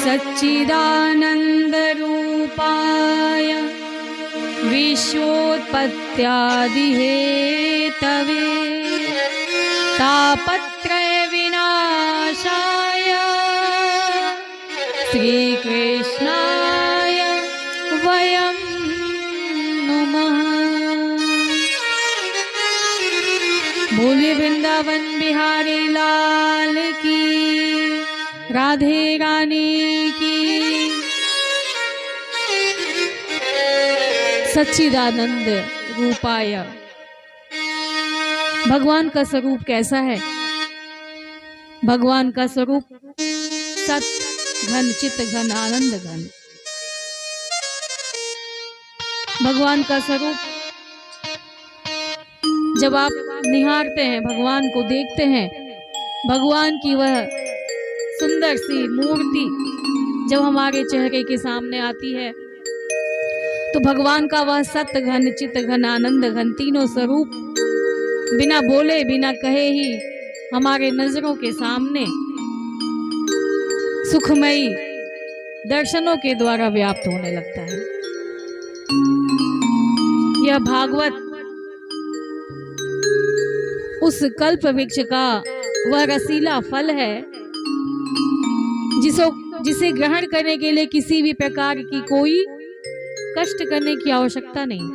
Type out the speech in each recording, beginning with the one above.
सच्चिदानंद रूपाय विश्वोत्पत्त्यादि Hathaway तापत्रय विनाशाय श्री कृष्णाय वयं नमः। बोले वृंदावन बिहारी लाल की, राधे रानी की। सच्चिदानंद रूपाय, भगवान का स्वरूप कैसा है? भगवान का स्वरूप सत घन, चित घन, आनंद घन। भगवान का स्वरूप जब आप निहारते हैं, भगवान को देखते हैं, भगवान की वह सुंदर सी मूर्ति जब हमारे चेहरे के सामने आती है, तो भगवान का वह सत घन, चित घन, आनंद घन तीनों स्वरूप बिना बोले बिना कहे ही हमारे नजरों के सामने सुखमयी दर्शनों के द्वारा व्याप्त होने लगता है। यह भागवत उस कल्प वृक्ष का वह रसीला फल है जिसे ग्रहण करने के लिए किसी भी प्रकार की कोई कष्ट करने की आवश्यकता नहीं।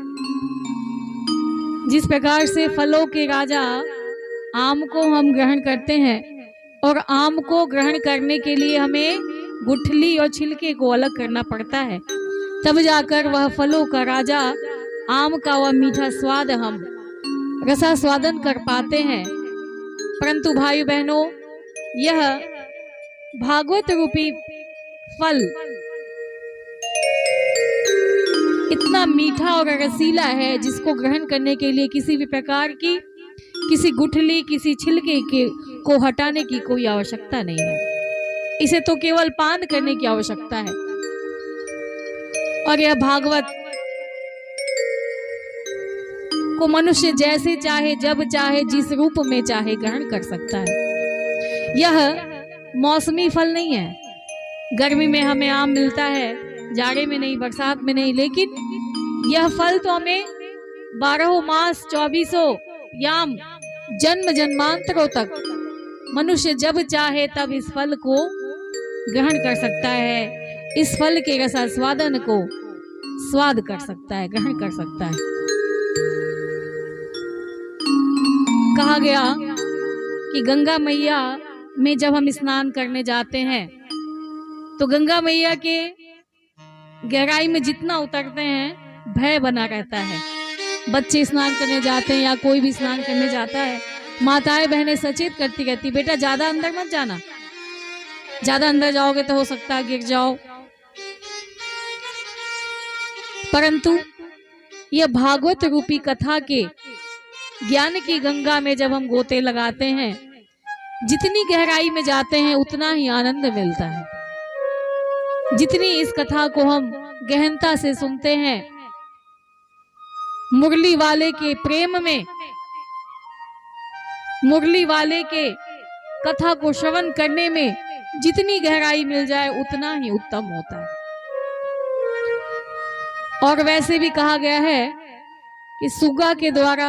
जिस प्रकार से फलों के राजा आम को हम ग्रहण करते हैं और आम को ग्रहण करने के लिए हमें गुठली और छिलके को अलग करना पड़ता है, तब जाकर वह फलों का राजा आम का वह मीठा स्वाद हम रसास्वादन कर पाते हैं। परंतु भाई बहनों, यह भागवत रूपी फल इतना मीठा और रसीला है, जिसको ग्रहण करने के लिए किसी भी प्रकार की किसी गुठली, किसी छिलके को हटाने की कोई आवश्यकता नहीं है। इसे तो केवल पान करने की आवश्यकता है। और यह भागवत को मनुष्य जैसे चाहे, जब चाहे, जिस रूप में चाहे ग्रहण कर सकता है। यह मौसमी फल नहीं है। गर्मी में हमें आम मिलता है, जाड़े में नहीं, बरसात में नहीं, लेकिन यह फल तो हमें 12 मास 24 याम जन्म जन्मांतरों तक मनुष्य जब चाहे तब इस फल को ग्रहण कर सकता है। इस फल के रसास्वादन को स्वाद कर सकता है, ग्रहण कर सकता है। कहा गया कि गंगा मैया में जब हम स्नान करने जाते हैं तो गंगा मैया के गहराई में जितना उतरते हैं भय बना रहता है। बच्चे स्नान करने जाते हैं या कोई भी स्नान करने जाता है, माताएं बहनें सचेत करती रहती, बेटा ज्यादा अंदर मत जाना, ज्यादा अंदर जाओगे तो हो सकता है गिर जाओ। परंतु यह भागवत रूपी कथा के ज्ञान की गंगा में जब हम गोते लगाते हैं, जितनी गहराई में जाते हैं उतना ही आनंद मिलता है। जितनी इस कथा को हम गहनता से सुनते हैं, मुरली वाले के प्रेम में, मुरली वाले के कथा को श्रवण करने में जितनी गहराई मिल जाए उतना ही उत्तम होता है। और वैसे भी कहा गया है कि सुगा के द्वारा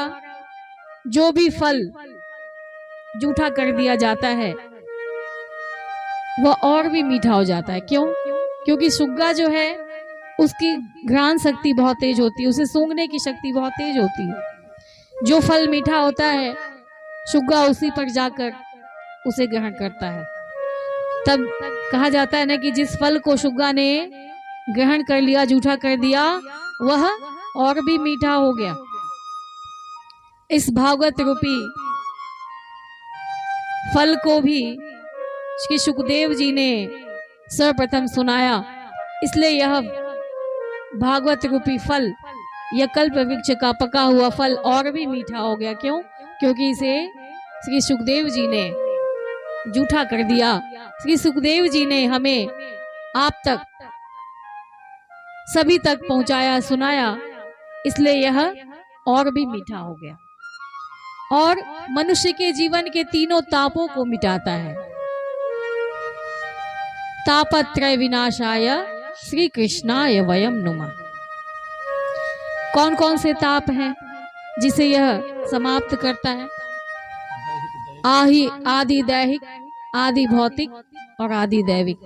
जो भी फल जूठा कर दिया जाता है वह और भी मीठा हो जाता है। क्यों? क्योंकि सुग्गा जो है उसकी घ्राण शक्ति बहुत तेज होती है, उसे सूंघने की शक्ति बहुत तेज होती है। जो फल मीठा होता है सुग्गा उसी पर जाकर उसे ग्रहण करता है। तब कहा जाता है ना कि जिस फल को सुग्गा ने ग्रहण कर लिया, जूठा कर दिया, वह और भी मीठा हो गया। इस भागवत रूपी फल को भी श्री सुखदेव जी ने सर्वप्रथम सुनाया, इसलिए यह भागवत रूपी फल, यह कल्प वृक्ष का पका हुआ फल और भी मीठा हो गया। क्यों? क्योंकि इसे श्री सुखदेव जी ने जूठा कर दिया। श्री सुखदेव जी ने हमें आप तक, सभी तक पहुंचाया, सुनाया, इसलिए यह और भी मीठा हो गया और मनुष्य के जीवन के तीनों तापों को मिटाता है। तापत्रय विनाशाय श्री कृष्णाय वयम नुमः। कौन कौन से ताप हैं जिसे यह समाप्त करता है? आदि दैहिक, आदि भौतिक और आदि दैविक।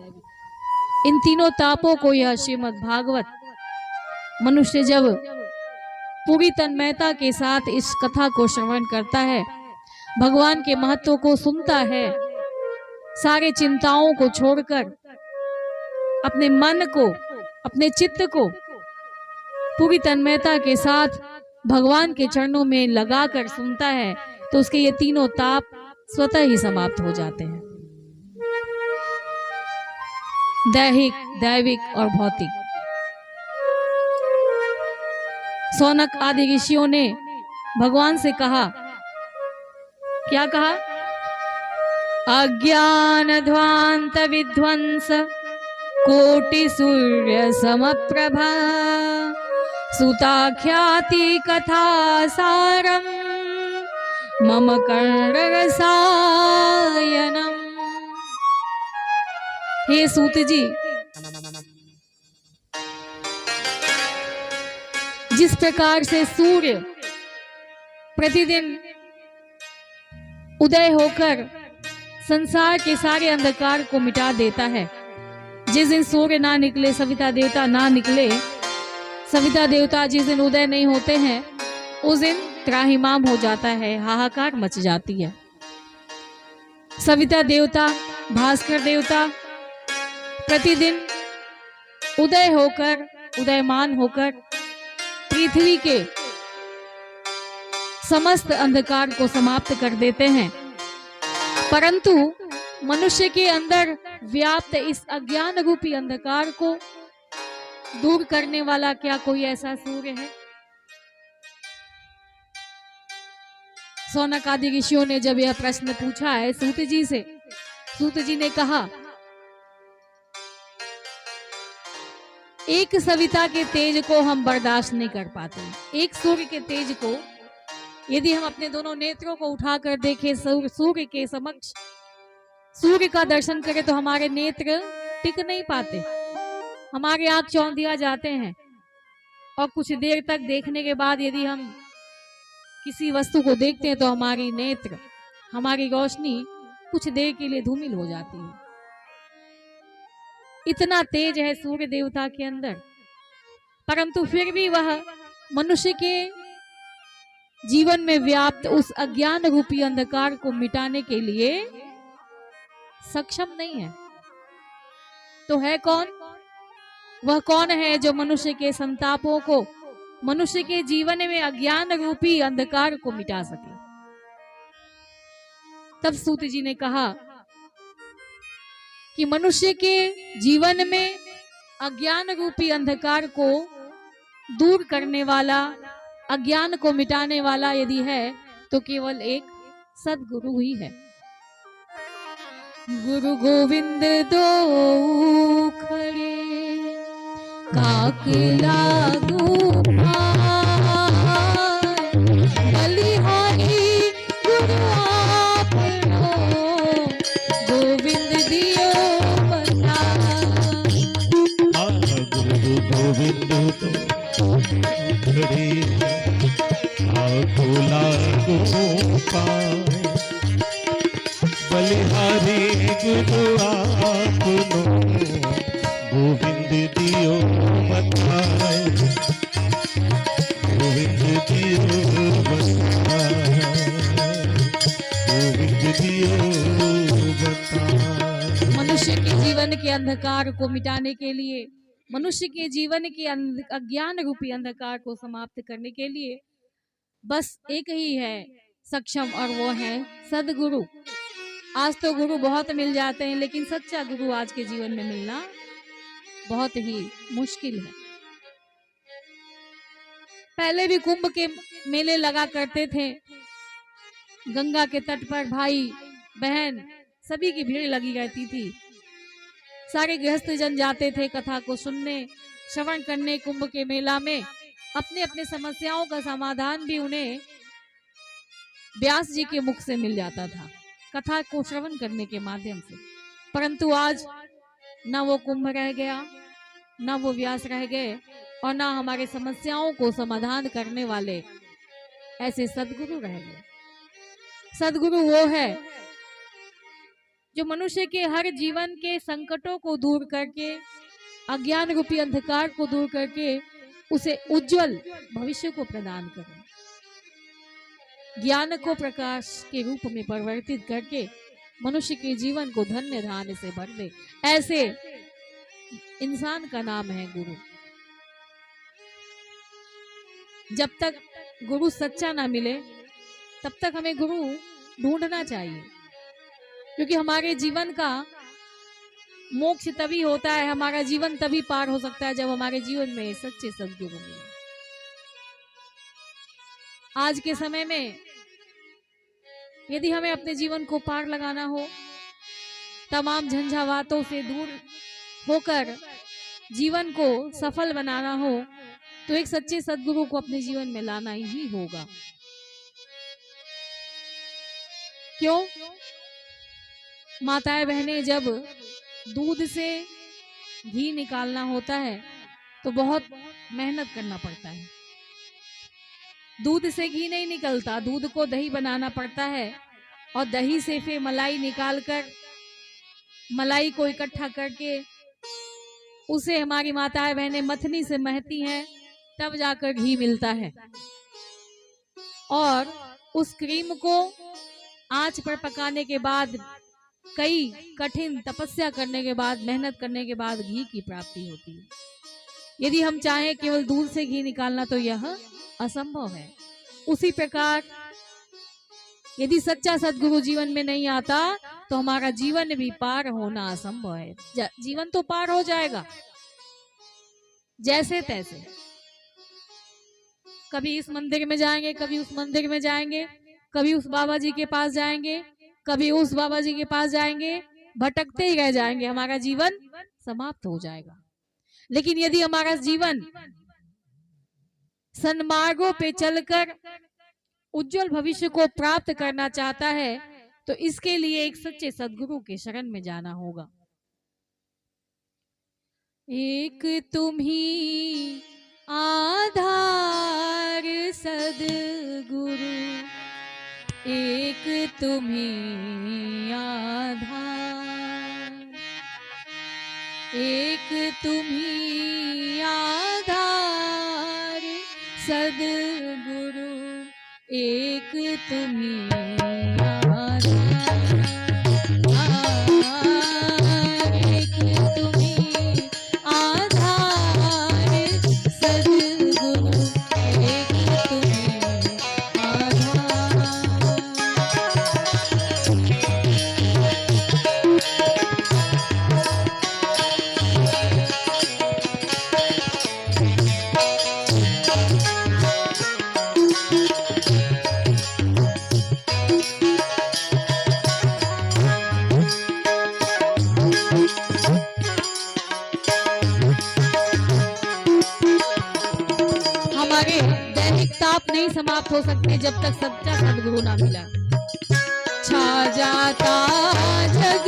इन तीनों तापों को यह श्रीमद् भागवत मनुष्य जब पूरी तन्मयता के साथ इस कथा को श्रवण करता है, भगवान के महत्व को सुनता है, सारे चिंताओं को छोड़कर अपने मन को, अपने चित्त को पूरी तन्मयता के साथ भगवान के चरणों में लगाकर सुनता है, तो उसके ये तीनों ताप स्वतः ही समाप्त हो जाते हैं, दैहिक, दैविक और भौतिक। सौनक आदि ऋषियों ने भगवान से कहा, क्या कहा? अज्ञान ध्वांत विध्वंस कोटि सूर्य समप्रभा सुताख्याति कथा सारम मम कर्णरसायनम। हे सूत जी, जिस प्रकार से सूर्य प्रतिदिन उदय होकर संसार के सारे अंधकार को मिटा देता है, जिस दिन सूर्य ना निकले, सविता देवता ना निकले, सविता देवता जिस दिन उदय नहीं होते हैं, उस दिन त्राहिमाम हो जाता है, हाहाकार मच जाती है। सविता देवता, भास्कर देवता प्रतिदिन उदय होकर, उदयमान होकर पृथ्वी के समस्त अंधकार को समाप्त कर देते हैं, परंतु मनुष्य के अंदर व्याप्त इस अज्ञान रूपी अंधकार को दूर करने वाला क्या कोई ऐसा सूर्य है? सौनक आदि ऋषियों ने जब यह प्रश्न पूछा है सूत जी से, सूत जी ने कहा, एक सविता के तेज को हम बर्दाश्त नहीं कर पाते। एक सूर्य के तेज को यदि हम अपने दोनों नेत्रों को उठाकर देखें, सूर्य के समक्ष सूर्य का दर्शन करें, तो हमारे नेत्र टिक नहीं पाते, हमारे आंख चौंधिया जाते हैं, और कुछ देर तक देखने के बाद यदि हम किसी वस्तु को देखते हैं तो हमारी नेत्र, हमारी रोशनी कुछ देर के लिए धूमिल हो जाती है। इतना तेज है सूर्य देवता के अंदर, परंतु फिर भी वह मनुष्य के जीवन में व्याप्त उस अज्ञान रूपी अंधकार को मिटाने के लिए सक्षम नहीं है। तो है कौन? वह कौन है जो मनुष्य के संतापों को, मनुष्य के जीवन में अज्ञान रूपी अंधकार को मिटा सके? तब सूत जी ने कहा कि मनुष्य के जीवन में अज्ञान रूपी अंधकार को दूर करने वाला, अज्ञान को मिटाने वाला यदि है तो केवल एक सद्गुरु ही है। गुरु गोविंद दो खड़े काकला बलिहारी गुरु आपनो गोविंद दियो बताए, गोविंद दियो बताए, गोविंद दियो बताए। मनुष्य के जीवन के अंधकार को मिटाने के लिए, मनुष्य के जीवन के अज्ञान रूपी अंधकार को समाप्त करने के लिए बस एक ही है सक्षम, और वो है सद्गुरु। आज तो गुरु बहुत मिल जाते हैं, लेकिन सच्चा गुरु आज के जीवन में मिलना बहुत ही मुश्किल है। पहले भी कुंभ के मेले लगा करते थे, गंगा के तट पर भाई बहन सभी की भीड़ लगी रहती थी, सारे गृहस्थ जन जाते थे कथा को सुनने, श्रवण करने। कुंभ के मेला में अपने अपने समस्याओं का समाधान भी उन्हें व्यास जी के मुख से मिल जाता था, कथा को श्रवण करने के माध्यम से। परंतु आज ना वो कुंभ रह गया, ना वो व्यास रह गए, और ना हमारे समस्याओं को समाधान करने वाले ऐसे सदगुरु रह गए। सदगुरु वो है जो मनुष्य के हर जीवन के संकटों को दूर करके, अज्ञान रूपी अंधकार को दूर करके उसे उज्जवल भविष्य को प्रदान करे, ज्ञान को प्रकाश के रूप में परिवर्तित करके मनुष्य के जीवन को धन्य धान्य से भर दे। ऐसे इंसान का नाम है गुरु। जब तक गुरु सच्चा ना मिले तब तक हमें गुरु ढूंढना चाहिए, क्योंकि हमारे जीवन का मोक्ष तभी होता है, हमारा जीवन तभी पार हो सकता है जब हमारे जीवन में सच्चे सद्गुरु मिले। आज के समय में यदि हमें अपने जीवन को पार लगाना हो, तमाम झंझावातों से दूर होकर जीवन को सफल बनाना हो, तो एक सच्चे सद्गुरु को अपने जीवन में लाना ही होगा। क्यों? माताएं बहनें जब दूध से घी निकालना होता है तो बहुत मेहनत करना पड़ता है। दूध से घी नहीं निकलता, दूध को दही बनाना पड़ता है, और दही से फिर मलाई निकालकर मलाई को इकट्ठा करके उसे हमारी माताएं बहनें मथनी से महती हैं, तब जाकर घी मिलता है। और उस क्रीम को आंच पर पकाने के बाद, कई कठिन तपस्या करने के बाद, मेहनत करने के बाद घी की प्राप्ति होती है। यदि हम चाहें केवल दूध से घी निकालना तो यह असंभव है। उसी प्रकार यदि सच्चा सद्गुरु जीवन में नहीं आता तो हमारा जीवन भी पार होना असंभव है। जीवन तो पार हो जाएगा जैसे तैसे, कभी इस मंदिर में जाएंगे, कभी उस मंदिर में जाएंगे, कभी उस बाबा जी के पास जाएंगे, कभी उस बाबा जी के पास जाएंगे, भटकते ही रह जाएंगे, हमारा जीवन समाप्त हो जाएगा। लेकिन यदि हमारा जीवन सन्मार्गों पे चलकर उज्जवल भविष्य को प्राप्त करना चाहता है तो इसके लिए एक सच्चे सद्गुरु के शरण में जाना होगा। एक तुम ही आधार सद्गुरु, एक तुम ही आधार, एक तुम ही आधार सद्गुरु, एक तुम ही आधार, एक तुम ही आधार सद्गुरु, एक तुम ही आधार। हमारे दैनिक ताप नहीं समाप्त हो सकते जब तक सच्चा सद्गुरु ना मिला। छा जाता जग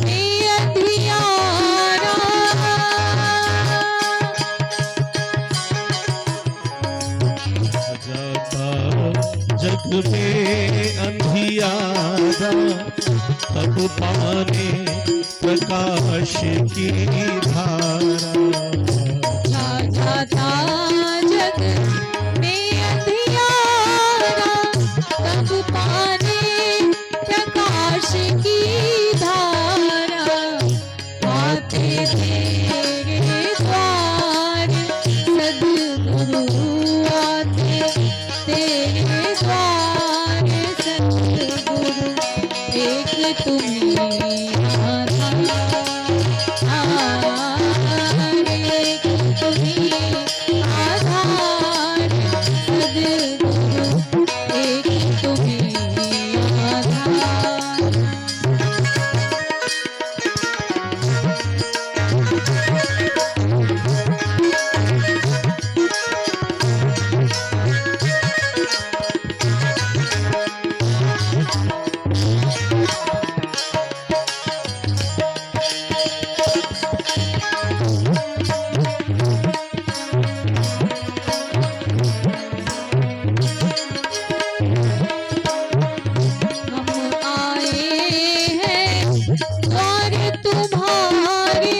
में अंधियारा, जाता जग में अंधियारा, तब पाने प्रकाश की धारा। छा जाता जग में अंधियारा, तब पाने प्रकाश की धारा। आते तेरे द्वार सद्गुरु, आते तेरे द्वार सद्गुरु, एक तुम ही आधार, द्वार तुम्हारे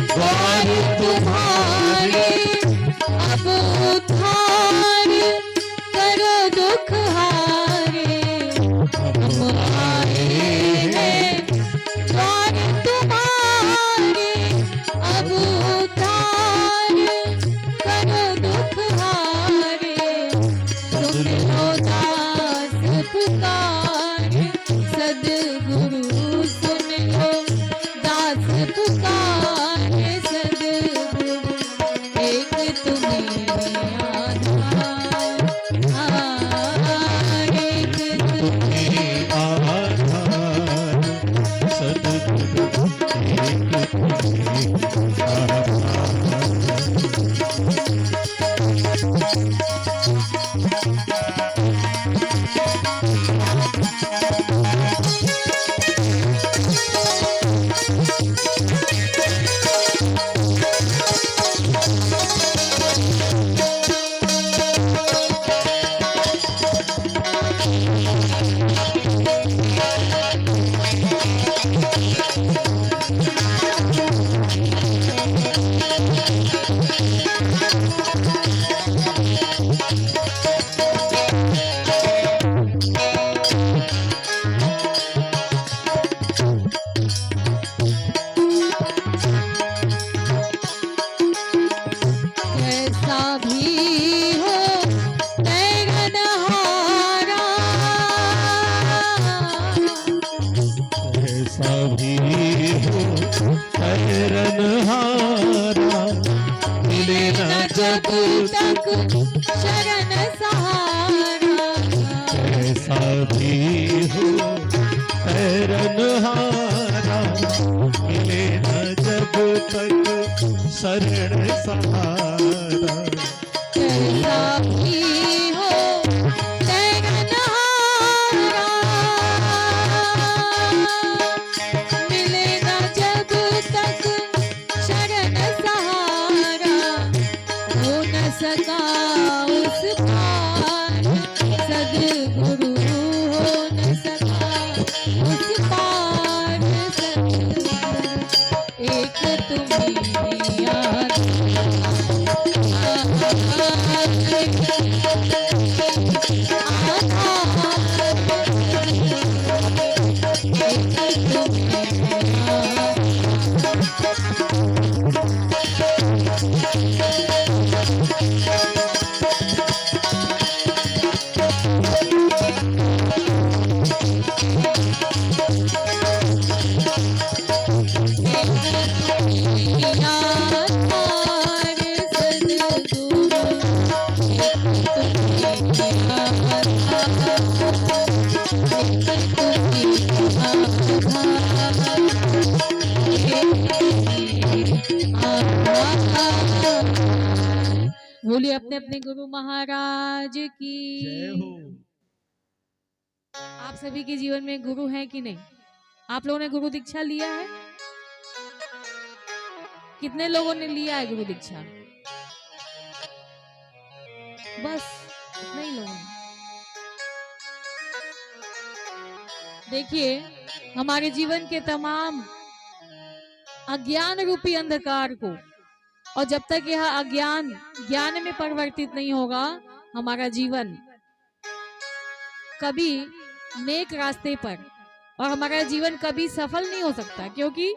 द्वार तुम्हारे अब उद्धार करो दुख हारे हम आए हैं द्वार तुम्हारे अब उद्धार करो दुख हारे सुन लो दास पुकार सद्गुरु सुन लो दास पुकार सद्गुरु एक तुम्हें आधार एक तुम्हें आधार सद्गुरु एक तुम्हें आधार। कैसा भी हो तैरनहारा ऐसा भी हो पैरनहारा मिले न जब तक शरण सहारा ऐसा भी हो पैरनहारा मिले न जब तक शरण सहारा। कैसा भी हो तैरनहारा मिले न जब तक शरण सहारा हो न सका उस पार सद्गुरु हो न सका उस पार सद्गुरु एक तुम्हें बोलिए अपने अपने गुरु महाराज की जय हो। आप सभी के जीवन में गुरु है कि नहीं? आप लोगों ने गुरु दीक्षा लिया है? कितने लोगों ने लिया है गुरु दीक्षा? बस इतना ही लोगों ने। देखिए, हमारे जीवन के तमाम अज्ञान रूपी अंधकार को, और जब तक यह अज्ञान ज्ञान में परिवर्तित नहीं होगा, हमारा जीवन कभी नेक रास्ते पर, और हमारा जीवन कभी सफल नहीं हो सकता। क्योंकि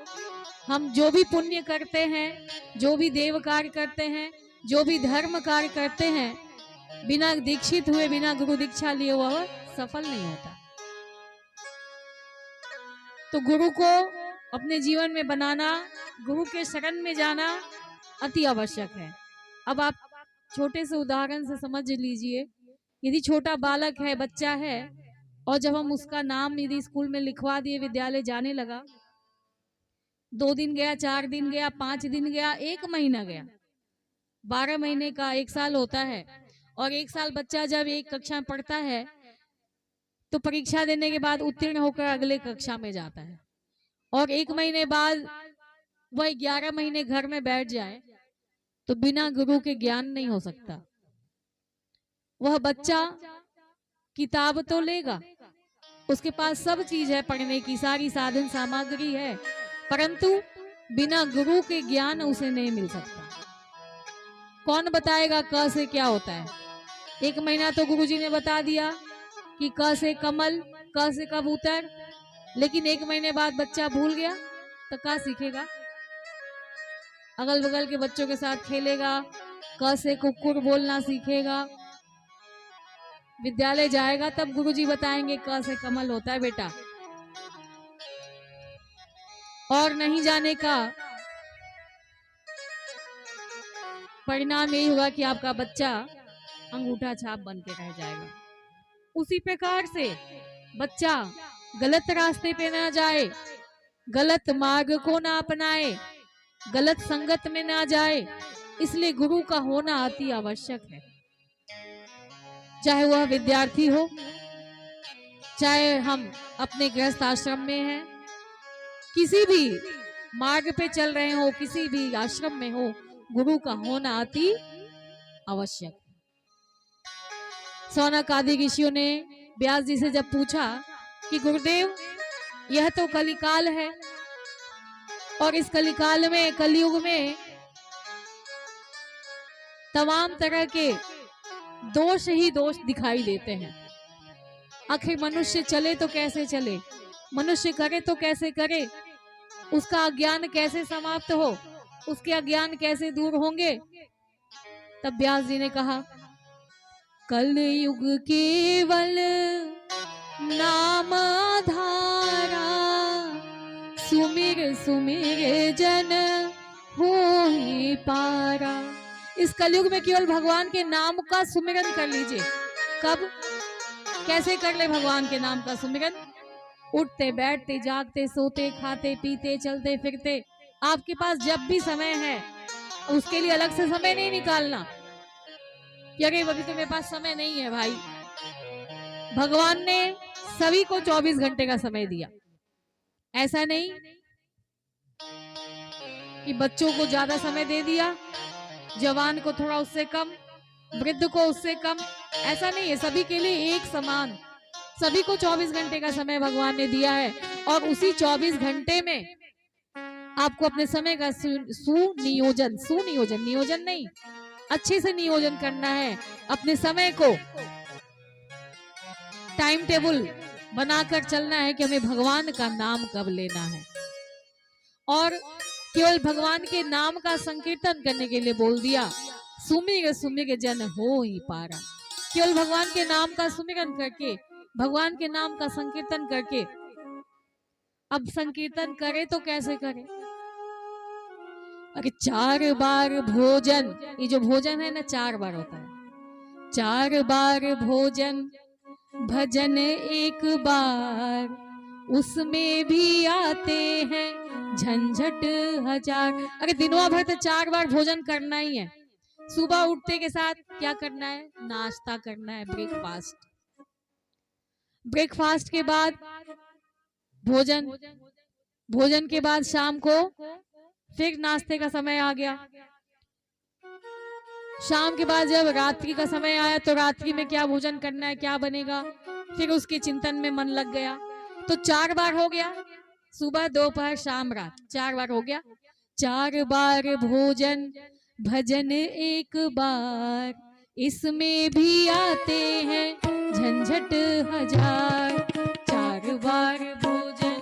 हम जो भी पुण्य करते हैं, जो भी देव कार्य करते हैं, जो भी धर्म कार्य करते हैं, बिना दीक्षित हुए, बिना गुरु दीक्षा लिए वह सफल नहीं होता। तो गुरु को अपने जीवन में बनाना, गुरु के शरण में जाना अति आवश्यक है। अब आप छोटे से उदाहरण से समझ लीजिए, यदि छोटा बालक है, बच्चा है, और जब हम उसका नाम यदि स्कूल में लिखवा दिए, विद्यालय जाने लगा, 2 दिन गया, 4 दिन गया, 5 दिन गया, 1 महीना गया, 12 महीने का 1 साल होता है। और 1 साल बच्चा जब एक कक्षा में पढ़ता है तो परीक्षा देने के बाद उत्तीर्ण होकर अगले कक्षा में जाता है, और 1 महीने बाद वह 11 महीने घर में बैठ जाए तो बिना गुरु के ज्ञान नहीं हो सकता। वह बच्चा किताब तो लेगा, उसके पास सब चीज है पढ़ने की, सारी साधन सामग्री है, परंतु बिना गुरु के ज्ञान उसे नहीं मिल सकता। कौन बताएगा क से क्या होता है? 1 महीना तो गुरुजी ने बता दिया कि क से कमल, क से कबूतर, लेकिन 1 महीने बाद बच्चा भूल गया तो क्या सीखेगा? अगल बगल के बच्चों के साथ खेलेगा, क से कुकुर बोलना सीखेगा। विद्यालय जाएगा तब गुरुजी बताएंगे क से कमल होता है बेटा। और नहीं जाने का परिणाम यही होगा कि आपका बच्चा अंगूठा छाप बन के रह जाएगा। उसी प्रकार से बच्चा गलत रास्ते पे ना जाए, गलत मार्ग को ना अपनाए, गलत संगत में ना जाए, इसलिए गुरु का होना अति आवश्यक है। चाहे वह विद्यार्थी हो, चाहे हम अपने गृहस्थ आश्रम में हैं, किसी भी मार्ग पे चल रहे हो, किसी भी आश्रम में हो, गुरु का होना अति आवश्यक। सौनक आदि ऋषियों ने व्यास जी से जब पूछा कि गुरुदेव यह तो कलिकाल है और इस कलिकाल में, कलयुग में तमाम तरह के दोष ही दोष दिखाई देते हैं। आखिर मनुष्य चले तो कैसे चले, मनुष्य करे तो कैसे करे, उसका अज्ञान कैसे समाप्त हो, उसके अज्ञान कैसे दूर होंगे? तब व्यास जी ने कहा, कलयुग केवल नाम धारा, सुमिर सुमिर जन होहि पारा। इस कलयुग में केवल भगवान के नाम का सुमिरन कर लीजिए। कब, कैसे कर ले भगवान के नाम का सुमिरन? उठते बैठते, जागते, सोते, खाते, पीते, चलते फिरते, आपके पास जब भी समय है, उसके लिए अलग से समय नहीं निकालना कि अरे अभी तो मेरे पास समय नहीं है। भाई, भगवान ने सभी को 24 घंटे का समय दिया। ऐसा नहीं कि बच्चों को ज्यादा समय दे दिया, जवान को थोड़ा उससे कम, वृद्ध को उससे कम, ऐसा नहीं है। सभी के लिए एक समान, सभी को 24 घंटे का समय भगवान ने दिया है। और उसी 24 घंटे में आपको अपने समय का सुनियोजन, नियोजन नहीं, अच्छे से नियोजन करना है। अपने समय को टाइम टेबल बनाकर चलना है कि हमें भगवान का नाम कब लेना है। और केवल भगवान के नाम का संकीर्तन करने के लिए बोल दिया, सुमिर सुमिर जन होहि पारा। केवल भगवान के नाम का सुमिरन करके, भगवान के नाम का संकीर्तन करके। अब संकीर्तन करे तो कैसे करे? अरे 4 बार भोजन, ये जो भोजन है ना 4 बार होता है। 4 बार भोजन भजन 1 बार, उसमें भी आते हैं झंझट 1000। अरे दिनवा भर तो 4 बार भोजन करना ही है। सुबह उठते के साथ क्या करना है? नाश्ता करना है, ब्रेकफास्ट। ब्रेकफास्ट के बाद भोजन, भोजन के बाद शाम को फिर नाश्ते का समय आ गया। शाम के बाद जब रात्रि का समय आया तो रात्रि में क्या भोजन करना है, क्या बनेगा, फिर उसके चिंतन में मन लग गया। तो 4 बार हो गया, सुबह, दोपहर, शाम, रात, 4 बार हो गया। 4 बार भोजन भजन 1 बार, इसमें भी आते हैं झंझट 1000। 4 बार भोजन।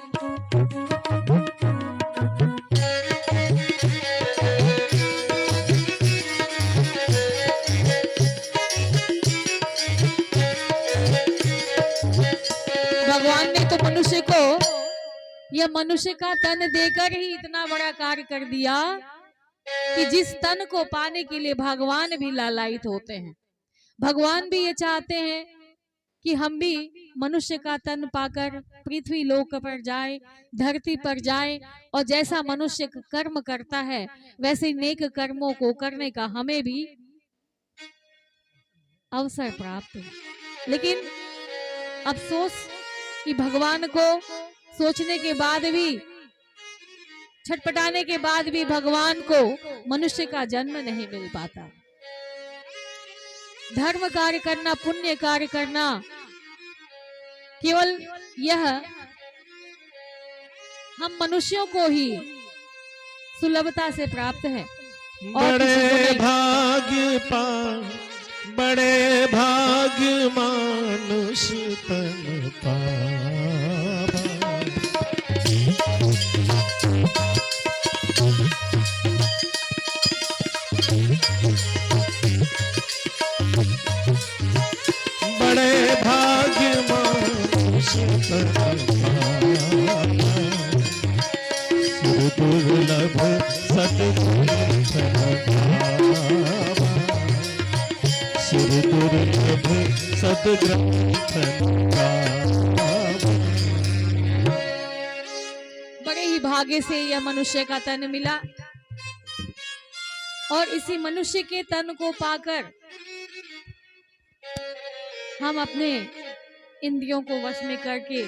भगवान ने तो मनुष्य को, यह मनुष्य का तन देकर ही इतना बड़ा कार्य कर दिया कि जिस तन को पाने के लिए भगवान भी लालायित होते हैं। भगवान भी ये चाहते हैं कि हम भी मनुष्य का तन पाकर पृथ्वी लोक पर जाए, धरती पर जाए, और जैसा मनुष्य कर्म करता है वैसे नेक कर्मों को करने का हमें भी अवसर प्राप्त हो। लेकिन अफसोस कि भगवान को सोचने के बाद भी छटपटाने के बाद भी भगवान को मनुष्य का जन्म नहीं मिल पाता। धर्म कार्य करना, पुण्य कार्य करना, केवल यह हम मनुष्यों को ही सुलभता से प्राप्त है। बड़े भाग्य मानुष तन पावा। बड़े भाग्य मानुष तन पावा। दुर्लभ सद्ग्रंथ दुर्लभ सद्ग्रंथ। बड़े ही भाग्य से यह मनुष्य का तन मिला और इसी मनुष्य के तन को पाकर हम अपने इंद्रियों को वश में करके,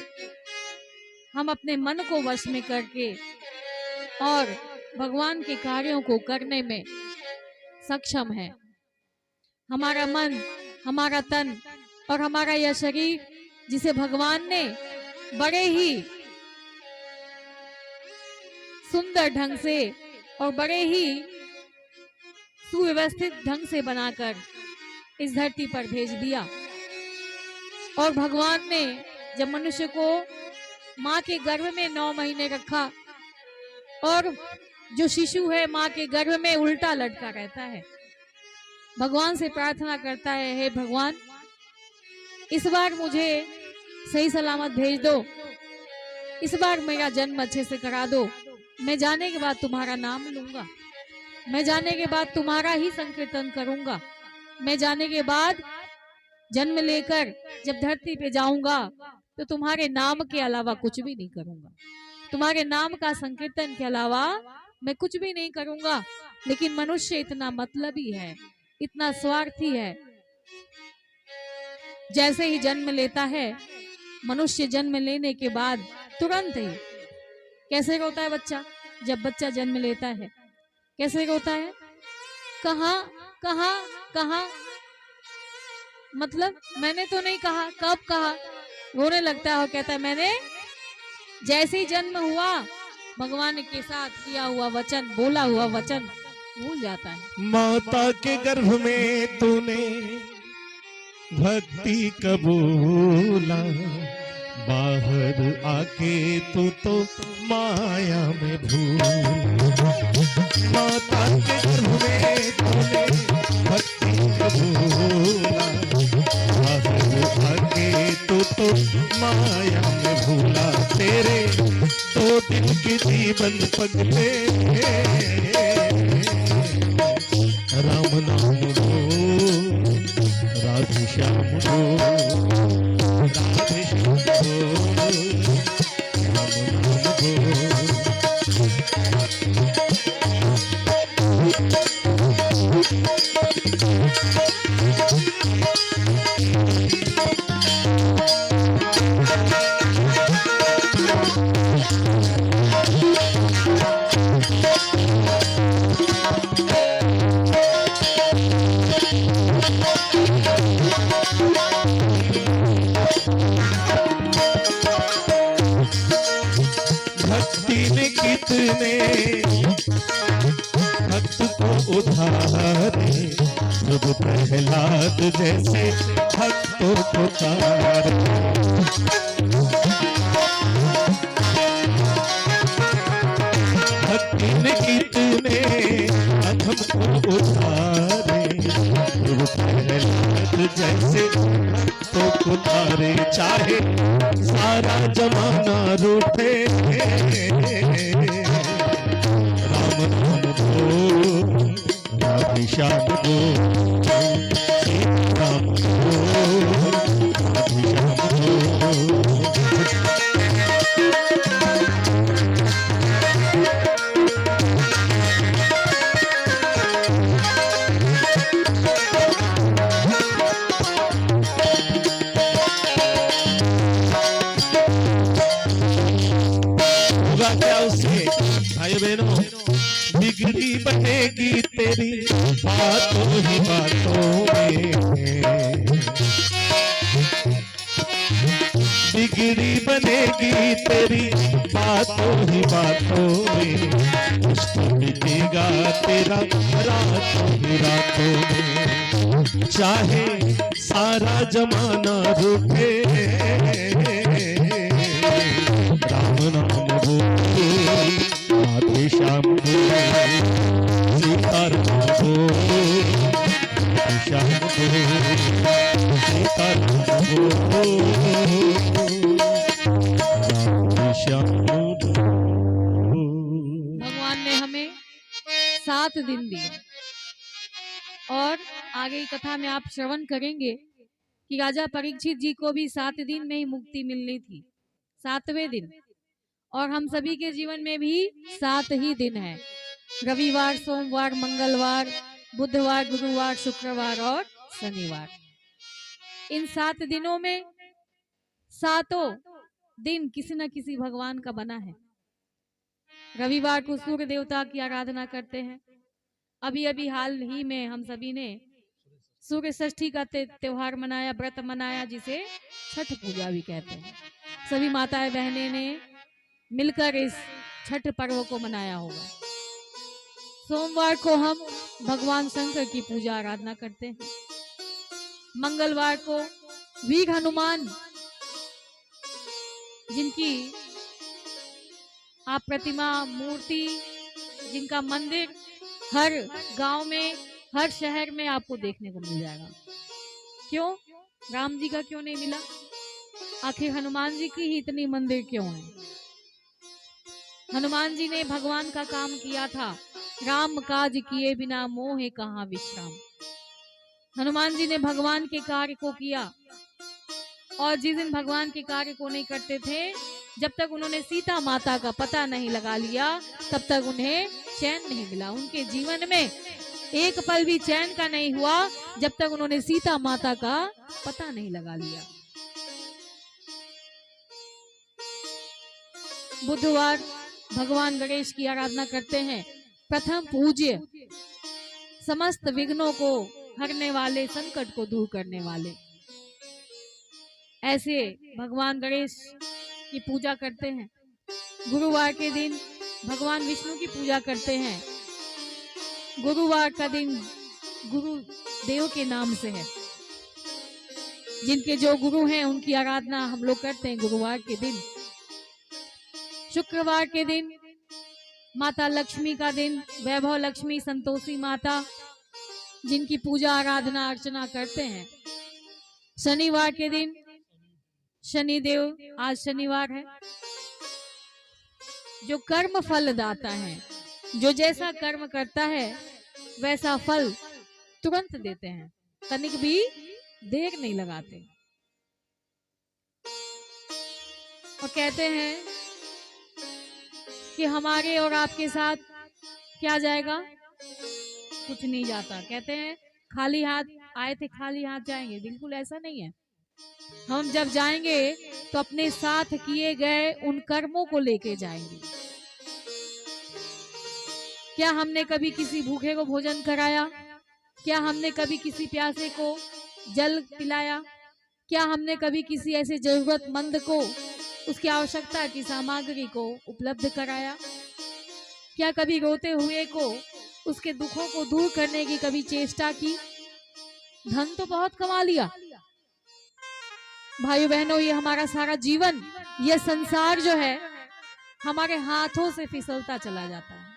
हम अपने मन को वश में करके और भगवान के कार्यों को करने में सक्षम है। हमारा मन, हमारा तन और हमारा यह शरीर, जिसे भगवान ने बड़े ही सुंदर ढंग से और बड़े ही सुव्यवस्थित ढंग से बनाकर इस धरती पर भेज दिया। और भगवान ने जब मनुष्य को माँ के गर्भ में 9 महीने रखा और जो शिशु है माँ के गर्भ में उल्टा लटका रहता है, भगवान से प्रार्थना करता है, हे भगवान इस बार मुझे सही सलामत भेज दो, इस बार मेरा जन्म अच्छे से करा दो, मैं जाने के बाद तुम्हारा नाम लूंगा, मैं जाने के बाद तुम्हारा ही संकीर्तन करूंगा, मैं जाने के बाद जन्म लेकर जब धरती पे जाऊंगा तो तुम्हारे नाम के अलावा कुछ भी नहीं करूंगा, तुम्हारे नाम का संकीर्तन के अलावा मैं कुछ भी नहीं करूंगा। लेकिन मनुष्य इतना मतलबी है, इतना स्वार्थी है। जैसे ही जन्म लेता है, मनुष्य जन्म लेने के बाद तुरंत ही कैसे रोता है बच्चा? जब बच्चा जन्म लेता है कैसे रोता है? कहाँ कहाँ कहाँ, मतलब मैंने तो नहीं कहा, कब कहा? रोने लगता है और कहता है मैंने जैसे ही जन्म हुआ भगवान के साथ किया हुआ वचन, बोला हुआ वचन भूल जाता है। माता के गर्भ में तूने भक्ति कबूला, बाहर आके तू तो माया में भूला। माता के गर्भ में तूने भक्ति कबूला, बाहर आके तू तो माया में भूला। तेरे 2 दिन के जीवन पगले राम नाम हो, राधे श्याम हो, राधे श्याम हो, राम नाम हो। भक्ति ने कितने भक्त को उधारे, प्रभु प्रहलाद जैसे भक्तों को तारे। भक्ति ने कितने अधम को उधारे, प्रभु प्रहलाद जैसे भक्तों को तारे। चाहे सारा जमाना रूठे, राम नाम बोल, राधे श्याम बोल, राम बोल, राधे श्याम बोल। क्या उससे भाई बहनों बनेगी तेरी बातों ही बातों में, बिगड़ी बनेगी तेरी बातों ही बातों में, उसको मिटेगा तेरा रातों ही रातों में। चाहे सारा जमाना रुके, राम नाम बोल राधे श्याम बोल, सीता राम बोल राधे श्याम बोल, सीता राम बोल राधे श्याम बोल। भगवान ने हमें 7 दिन दिए और आगे की कथा में आप श्रवण करेंगे कि राजा परीक्षित जी को भी 7 दिन में ही मुक्ति मिलनी थी, 7वें दिन। और हम सभी के जीवन में भी 7 ही दिन है, रविवार, सोमवार, मंगलवार, बुधवार, गुरुवार, शुक्रवार और शनिवार। इन 7 दिनों में 7 दिन किसी न किसी भगवान का बना है। रविवार को सूर्य देवता की आराधना करते हैं। अभी अभी हाल ही में हम सभी ने सूर्य षष्ठी का त्योहार मनाया, व्रत मनाया, जिसे छठ पूजा भी कहते हैं। सभी माताएं बहनें ने मिलकर इस छठ पर्व को मनाया होगा। सोमवार को हम भगवान शंकर की पूजा आराधना करते हैं। मंगलवार को वीर हनुमान, जिनकी आप प्रतिमा, मूर्ति, जिनका मंदिर हर गांव में, हर शहर में आपको देखने को मिल जाएगा। क्यों? राम जी का क्यों नहीं मिला? आखिर हनुमान जी की ही इतनी मंदिर क्यों है? हनुमान जी ने भगवान का काम किया था। राम काज किए बिना मोहे कहाँ विश्राम। हनुमान जी ने भगवान के कार्य को किया, और जिस दिन भगवान के कार्य को नहीं करते थे, जब तक उन्होंने सीता माता का पता नहीं लगा लिया, तब तक उन्हें चैन नहीं मिला। उनके जीवन में एक पल भी चैन का नहीं हुआ जब तक उन्होंने सीता माता का पता नहीं लगा लिया। बुधवार भगवान गणेश की आराधना करते हैं, प्रथम पूज्य, समस्त विघ्नों को हरने वाले, संकट को दूर करने वाले। ऐसे भगवान गणेश की पूजा करते हैं। गुरुवार के दिन भगवान विष्णु की पूजा करते हैं। गुरुवार का दिन गुरु देव के नाम से है। जिनके जो गुरु हैं उनकी आराधना हम लोग करते हैं गुरुवार के दिन। शुक्रवार के दिन माता लक्ष्मी का दिन, वैभव लक्ष्मी, संतोषी माता, जिनकी पूजा आराधना अर्चना करते हैं। शनिवार के दिन शनिदेव, आज शनिवार है, जो कर्म फल दाता है, जो जैसा कर्म करता है वैसा फल तुरंत देते हैं, तनिक भी देर नहीं लगाते। और कहते हैं कि हमारे और आपके साथ क्या जाएगा? कुछ नहीं जाता। कहते हैं खाली हाथ आए थे खाली हाथ जाएंगे, बिल्कुल ऐसा नहीं है। हम जब जाएंगे तो अपने साथ किए गए उन कर्मों को लेके जाएंगे। क्या हमने कभी किसी भूखे को भोजन कराया? क्या हमने कभी किसी प्यासे को जल पिलाया? क्या हमने कभी किसी ऐसे जरूरतमंद को उसकी आवश्यकता की सामग्री को उपलब्ध कराया? क्या कभी रोते हुए को उसके दुखों को दूर करने की कभी चेष्टा की? धन तो बहुत कमा लिया। भाइयों बहनों, ये हमारा सारा जीवन, ये संसार जो है हमारे हाथों से फिसलता चला जाता है।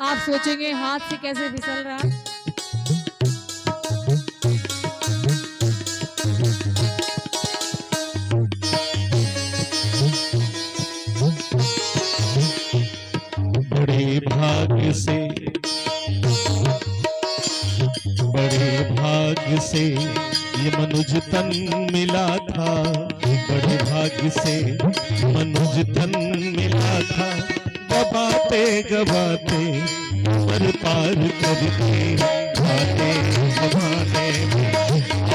आप सोचेंगे हाथ से कैसे फिसल रहा है? बड़े भाग्य से, बड़े भाग्य से ये मनुज तन मिला था। बड़े भाग्य से मनुज तन मिला था। गवाते गवाते उम्र पार करके खाने कमाने में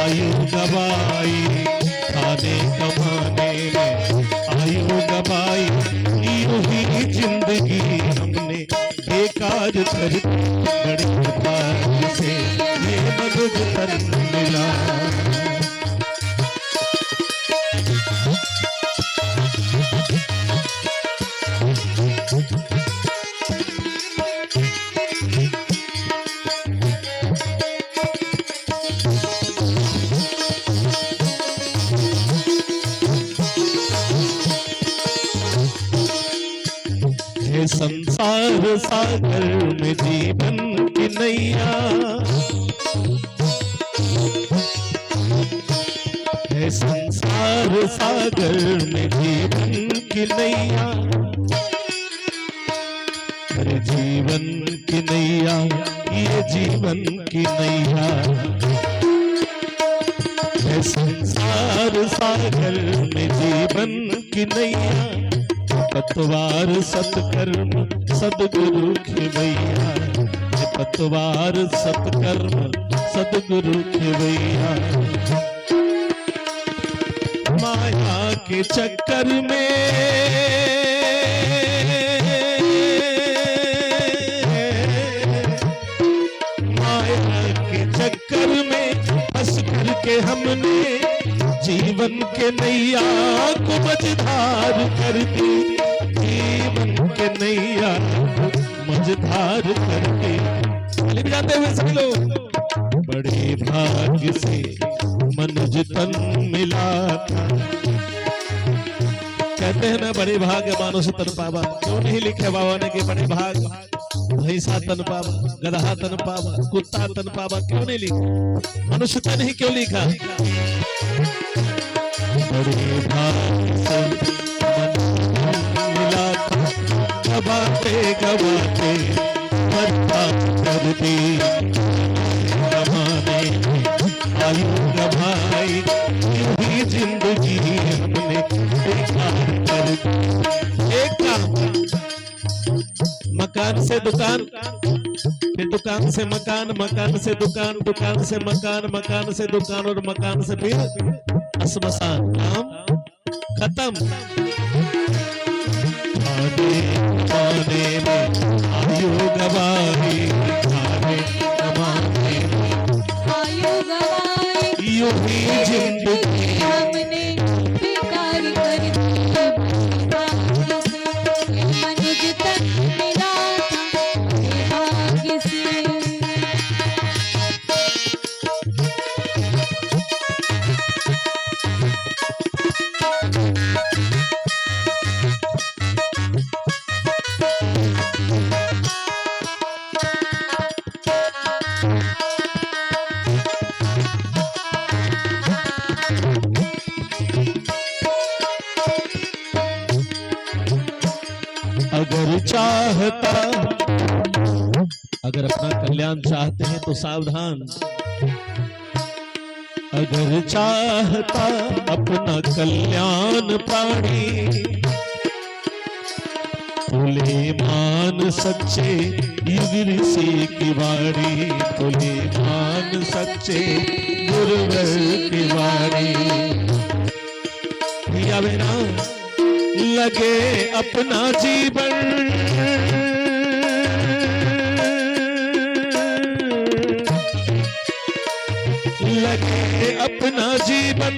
आयु गवाई, खाने कमाने में आयु गवाई। यूं ही जिंदगी हमने बेकार करती बड़े भाग्य से ये मनुज तन मिला। है संसार सागर में जीवन की नैया, है संसार सागर में जीवन की नैया, अरे जीवन की नैया ये जीवन की नैया, है संसार सागर में जीवन की नैया, पतवार सत्कर्म सदगुरु खिवैया, पतवार सत्कर्म सदगुरु खिवैया। माया के चक्कर में माया के चक्कर में फंस करके हमने जीवन के नैया को मझधार कर दी, जीवन के नैया को मझधार कर दी। चले भी जाते हुए सभी लोग बड़े भाग्य से मनुज तन मिला था। कहते हैं ना बड़े भाग्य मानुष तन पावा, क्यों नहीं लिखे बाबा ने कि बड़े भाग भैंसा तन पावा, गधा तन पावा, कुत्ता तन पावा, क्यों नहीं लिखा? मनुष्य तन ही क्यों लिखा? बड़े भाग्य से मिला था, गवाते गवाते मरता कर दी, गवाने आयु गवाई यूं ही जिंदगी हमने बेकार कर दी। एक काम, मकान से दुकान, फिर दुकान से मकान, मकान से दुकान, दुकान से मकान, मकान से दुकान और मकान से फिर श्मशान। काम खत्म। खाने में आयु गवाई, खाने कमाने में आयु गवाई यूं ही जिंदगी हमने बेकार कर दी। भाग्य से मनुज तन मिला था, भाग्य से। अगर चाहता, अगर अपना कल्याण चाहते हैं तो सावधान। अगर चाहता अपना कल्याण प्राणी, बोले मान सच्चे युग ऋषि की वाणी, बोले मान सच्चे गुरुवर की वाणी। भैया बेना लगे अपना जीवन, लगे अपना जीवन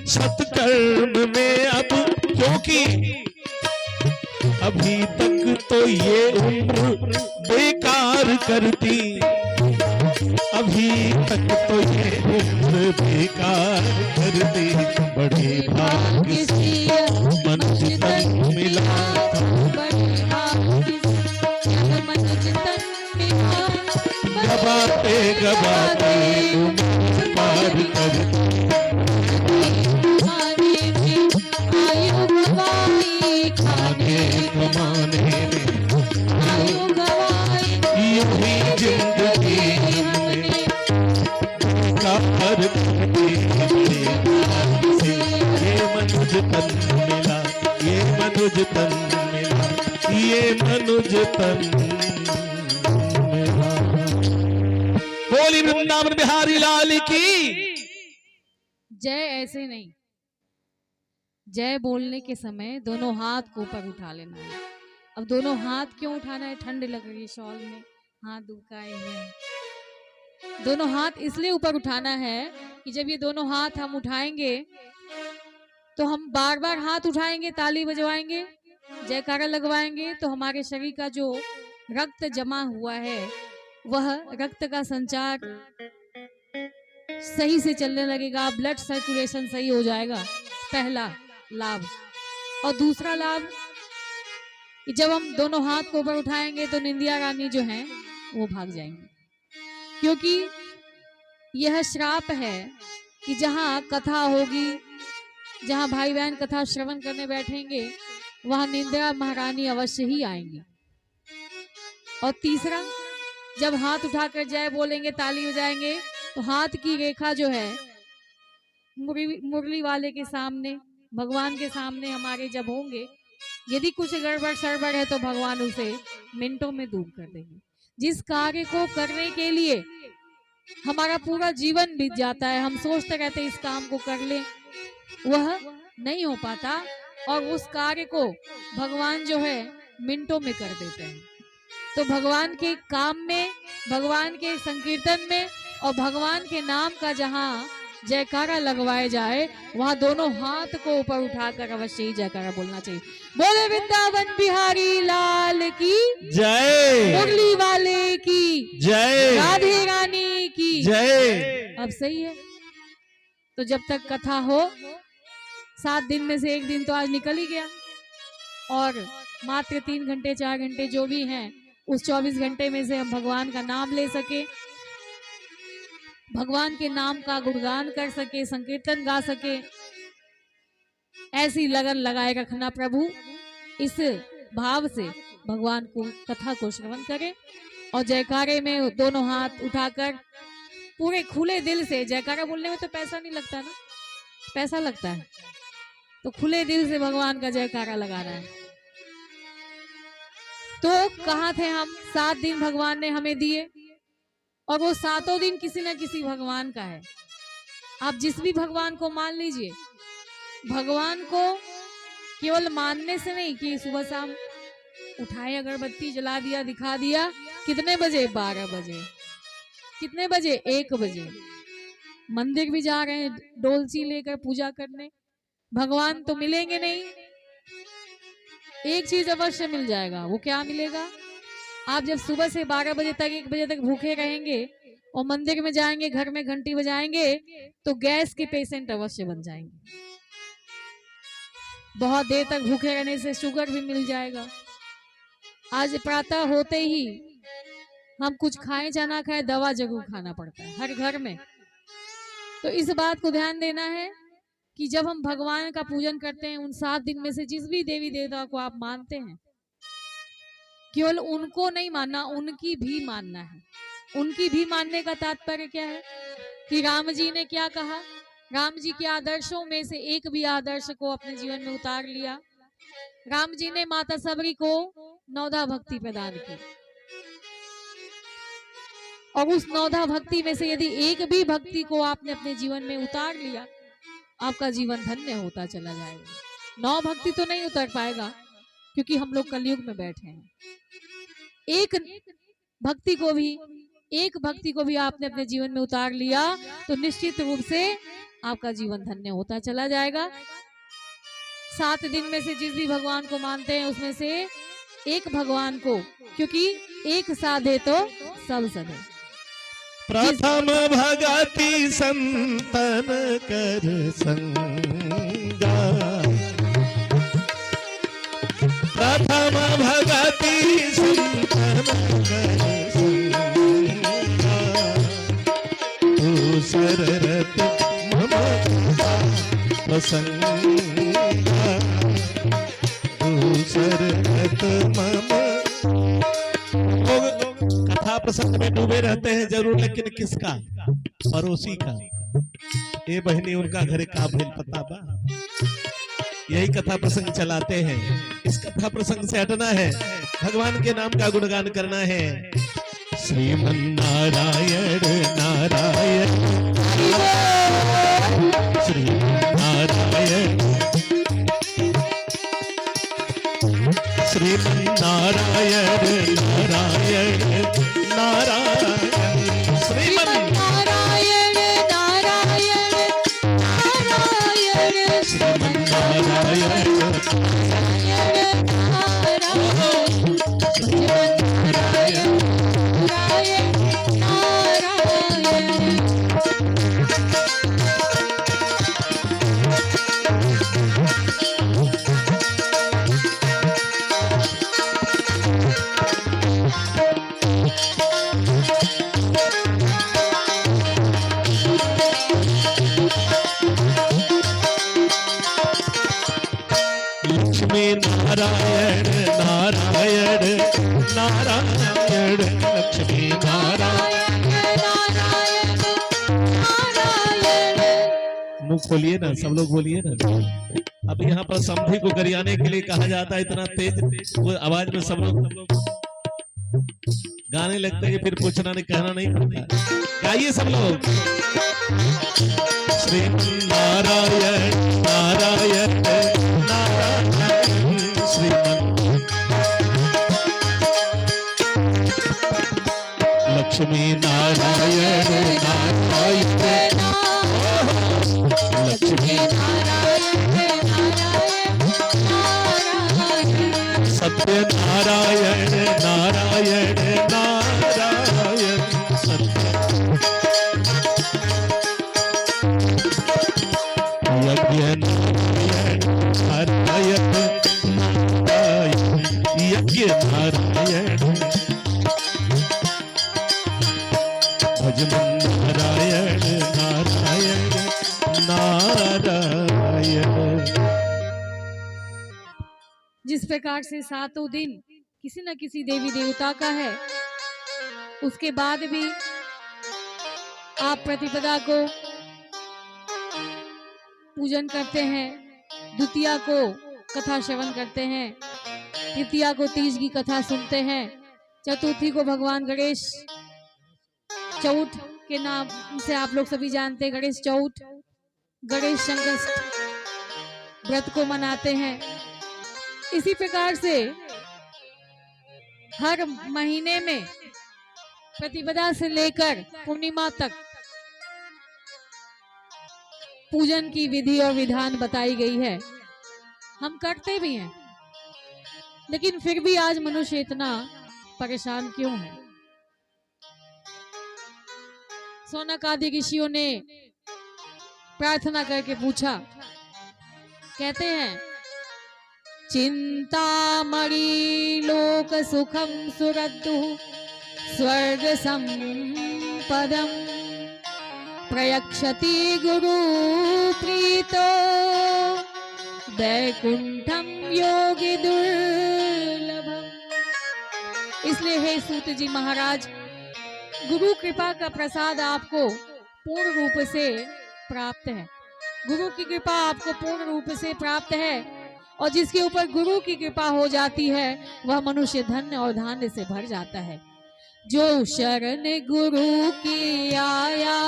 सत्कर्म में अब, क्योंकि अभी तक तो ये उम्र बेकार करती, अभी तक तो ये उम्र बेकार करती। बड़े भाग्य से मनुज तन मिला था, बड़े भाग्य से मनुज तन मिला, गवाते गवाते उम्र पार करती। खाने में आयु गवाई, खाने कमाने में आयु गवाई यूं ही जिंदगी हमने बेकार कर दी। से ये मनुज तन मिला, ये मनुज तन मिला, ये मनुज तन मिला। बोली वृंदावन बिहारी लाल की जय। ऐसे नहीं, जय बोलने के समय दोनों हाथ को ऊपर उठा लेना है। अब दोनों हाथ क्यों उठाना है? ठंड लग रही है शॉल में, हाथ दुखाए हैं। दोनों हाथ इसलिए ऊपर उठाना है कि जब ये दोनों हाथ हम उठाएंगे तो हम बार बार हाथ उठाएंगे, ताली बजवाएंगे, जयकारा लगवाएंगे, तो हमारे शरीर का जो रक्त जमा हुआ है वह रक्त का संचार सही से चलने लगेगा, ब्लड सर्कुलेशन सही हो जाएगा, पहला लाभ। और दूसरा लाभ कि जब हम दोनों हाथ को ऊपर उठाएंगे तो निंदिया रानी जो हैं वो भाग जाएंगी, क्योंकि यह श्राप है कि जहाँ कथा होगी, जहाँ भाई बहन कथा श्रवण करने बैठेंगे, वहां निंदा महारानी अवश्य ही आएंगी। और तीसरा, जब हाथ उठाकर जय बोलेंगे, ताली बजाएंगे, तो हाथ की रेखा जो है मुरली वाले के सामने, भगवान के सामने हमारे जब होंगे, यदि कुछ गड़बड़ सड़बड़ है तो भगवान उसे मिनटों में दूर कर देंगे। जिस कार्य को करने के लिए हमारा पूरा जीवन बीत जाता है, हम सोचते रहते इस काम को कर ले, वह नहीं हो पाता, और उस कार्य को भगवान जो है मिनटों में कर देते हैं। तो भगवान के काम में, भगवान के संकीर्तन में और भगवान के नाम का जहाँ जयकारा लगवाए जाए, वहां दोनों हाथ को ऊपर उठाकर अवश्य ही जयकारा बोलना चाहिए। बोले वृंदावन बिहारी लाल की जय, मुरली वाले की जय, राधे रानी की जय। अब सही है। तो जब तक कथा हो, 7 दिन में से एक दिन तो आज निकल ही गया, और मात्र 3 घंटे 4 घंटे जो भी हैं, उस 24 घंटे में से हम भगवान का नाम ले सके, भगवान के नाम का गुणगान कर सके, संकीर्तन गा सके, ऐसी लगन लगाए रखना प्रभु। इस भाव से भगवान को कथा को श्रवण करें और जयकारे में दोनों हाथ उठाकर पूरे खुले दिल से, जयकारा बोलने में तो पैसा नहीं लगता ना, पैसा लगता है, तो खुले दिल से भगवान का जयकारा लगाना है। तो कहाँ थे हम? 7 दिन भगवान ने हमें दिए, और वो 7 दिन किसी न किसी भगवान का है। आप जिस भी भगवान को मान लीजिए, भगवान को केवल मानने से नहीं कि सुबह शाम उठाए, अगरबत्ती जला दिया, दिखा दिया, कितने बजे? 12 बजे, कितने बजे? 1 बजे, मंदिर भी जा रहे हैं डोलची लेकर पूजा करने, भगवान तो मिलेंगे नहीं। एक चीज अवश्य मिल जाएगा, वो क्या मिलेगा? आप जब सुबह से 12 बजे तक, 1 बजे तक भूखे रहेंगे और मंदिर में जाएंगे, घर में घंटी बजाएंगे, तो गैस के पेशेंट अवश्य बन जाएंगे। बहुत देर तक भूखे रहने से शुगर भी मिल जाएगा। आज प्रातः होते ही हम कुछ खाएं या ना खाएं, दवा जरूर खाना पड़ता है हर घर में। तो इस बात को ध्यान देना है कि जब हम भगवान का पूजन करते हैं, उन 7 दिन में से जिस भी देवी देवता को आप मानते हैं, केवल उनको नहीं मानना, उनकी भी मानना है। उनकी भी मानने का तात्पर्य क्या है कि राम जी ने क्या कहा, राम जी के आदर्शों में से एक भी आदर्श को अपने जीवन में उतार लिया। राम जी ने माता सबरी को 9धा भक्ति प्रदान की, और उस 9धा भक्ति में से यदि एक भी भक्ति को आपने अपने जीवन में उतार लिया, आपका जीवन धन्य होता चला जाएगा। 9 भक्ति तो नहीं उतर पाएगा, क्योंकि हम लोग कलयुग में बैठे हैं। एक भक्ति को भी आपने अपने जीवन में उतार लिया, तो निश्चित रूप से आपका जीवन धन्य होता चला जाएगा। 7 दिन में से जिस भी भगवान को मानते हैं, उसमें से एक भगवान को, क्योंकि एक साधे तो सब सधे। प्रथम भगति संतन कर संगा, प्रथम भगति संतन कर संगा, तू सररत मम प्रसंगा, तू सररत मम। कथा प्रसंग में डूबे रहते हैं जरूर, लेकिन किसका? पड़ोसी का। ये बहनी उनका घरे का भेल पता बा, यही कथा प्रसंग चलाते हैं। इस कथा प्रसंग से हटना है, भगवान के नाम का गुणगान करना है। श्रीमन नारायण नारायण, श्रीमन नारायण, श्रीमन नारायण नारायण लक्ष्मी नारायण नारायण नारायण लक्ष्मी नारायण। मुंह खोलिए ना, सब लोग बोलिए ना। अब यहाँ पर समधी को गरियाने के लिए कहा जाता है, इतना तेज वो आवाज में सब लोग गाने लगते हैं, फिर पूछना नहीं कहना नहीं पड़ता। गाइए सब लोग। श्री नारायण नारायण नारायण श्रीमन लक्ष्मी नारायण नारायण लक्ष्मी सत्य नारायण नारायण नारायण सत्य यज्ञ नारायण नारायण नारायण यज्ञ नारायण भजमन नारायण नारायण नारायण। जिस प्रकार से सातों दिन किसी न किसी देवी देवता का है, उसके बाद भी आप प्रतिपदा को पूजन करते हैं, द्वितीया को कथा श्रवण करते हैं, तृतीया को तीज की कथा सुनते हैं, चतुर्थी को भगवान गणेश चौथ के नाम से आप लोग सभी जानते हैं, गणेश चौथ, गणेश संकष्ट व्रत को मनाते हैं। इसी प्रकार से हर महीने में प्रतिपदा से लेकर पूर्णिमा तक पूजन की विधि और विधान बताई गई है। हम करते भी हैं, लेकिन फिर भी आज मनुष्य इतना परेशान क्यों है? सौनक आदि ऋषियों ने प्रार्थना करके पूछा, कहते हैं चिंतामणि लोक सुखम सुरद्दु स्वर्ग संपदम प्रयक्षति गुरु प्रीतो वैकुंठम योगी दुर्लभम। इसलिए हे सूत जी महाराज, गुरु कृपा का प्रसाद आपको पूर्ण रूप से प्राप्त है। गुरु की कृपा आपको पूर्ण रूप से प्राप्त है, और जिसके ऊपर गुरु की कृपा हो जाती है वह मनुष्य धन्य और धान्य से भर जाता है। जो शरण गुरु की आया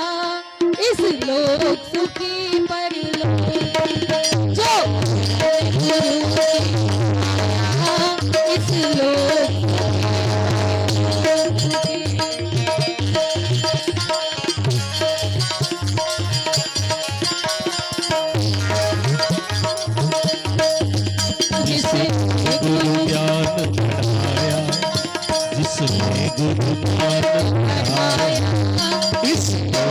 इस लोक सुखी परलोक, जो शरण गुरु की आया इस लोक सुखी। गुरु ज्ञान बढ़ाया, जिसने गुरु ज्ञान बढ़ाया इसको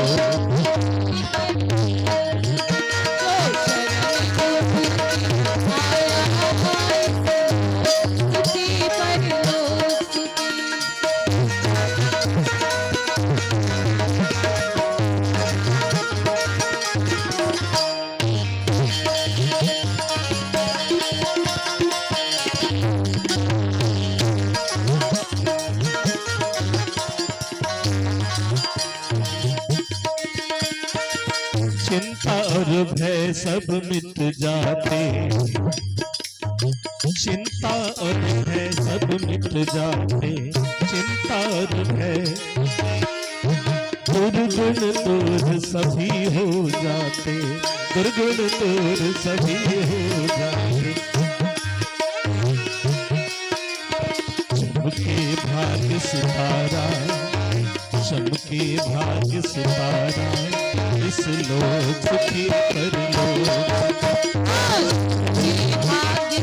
चिंता और भय सब मिट जाते, चिंता और भय सब मिट जाते, चिंता और भय दुर्गुण दूर सभी हो जाते, दुर्गुण दूर सभी हो जाते। चमके भाग्य सितारा, चमके भाग्य सितारा इस लोक सुखी परलोक। भाग्य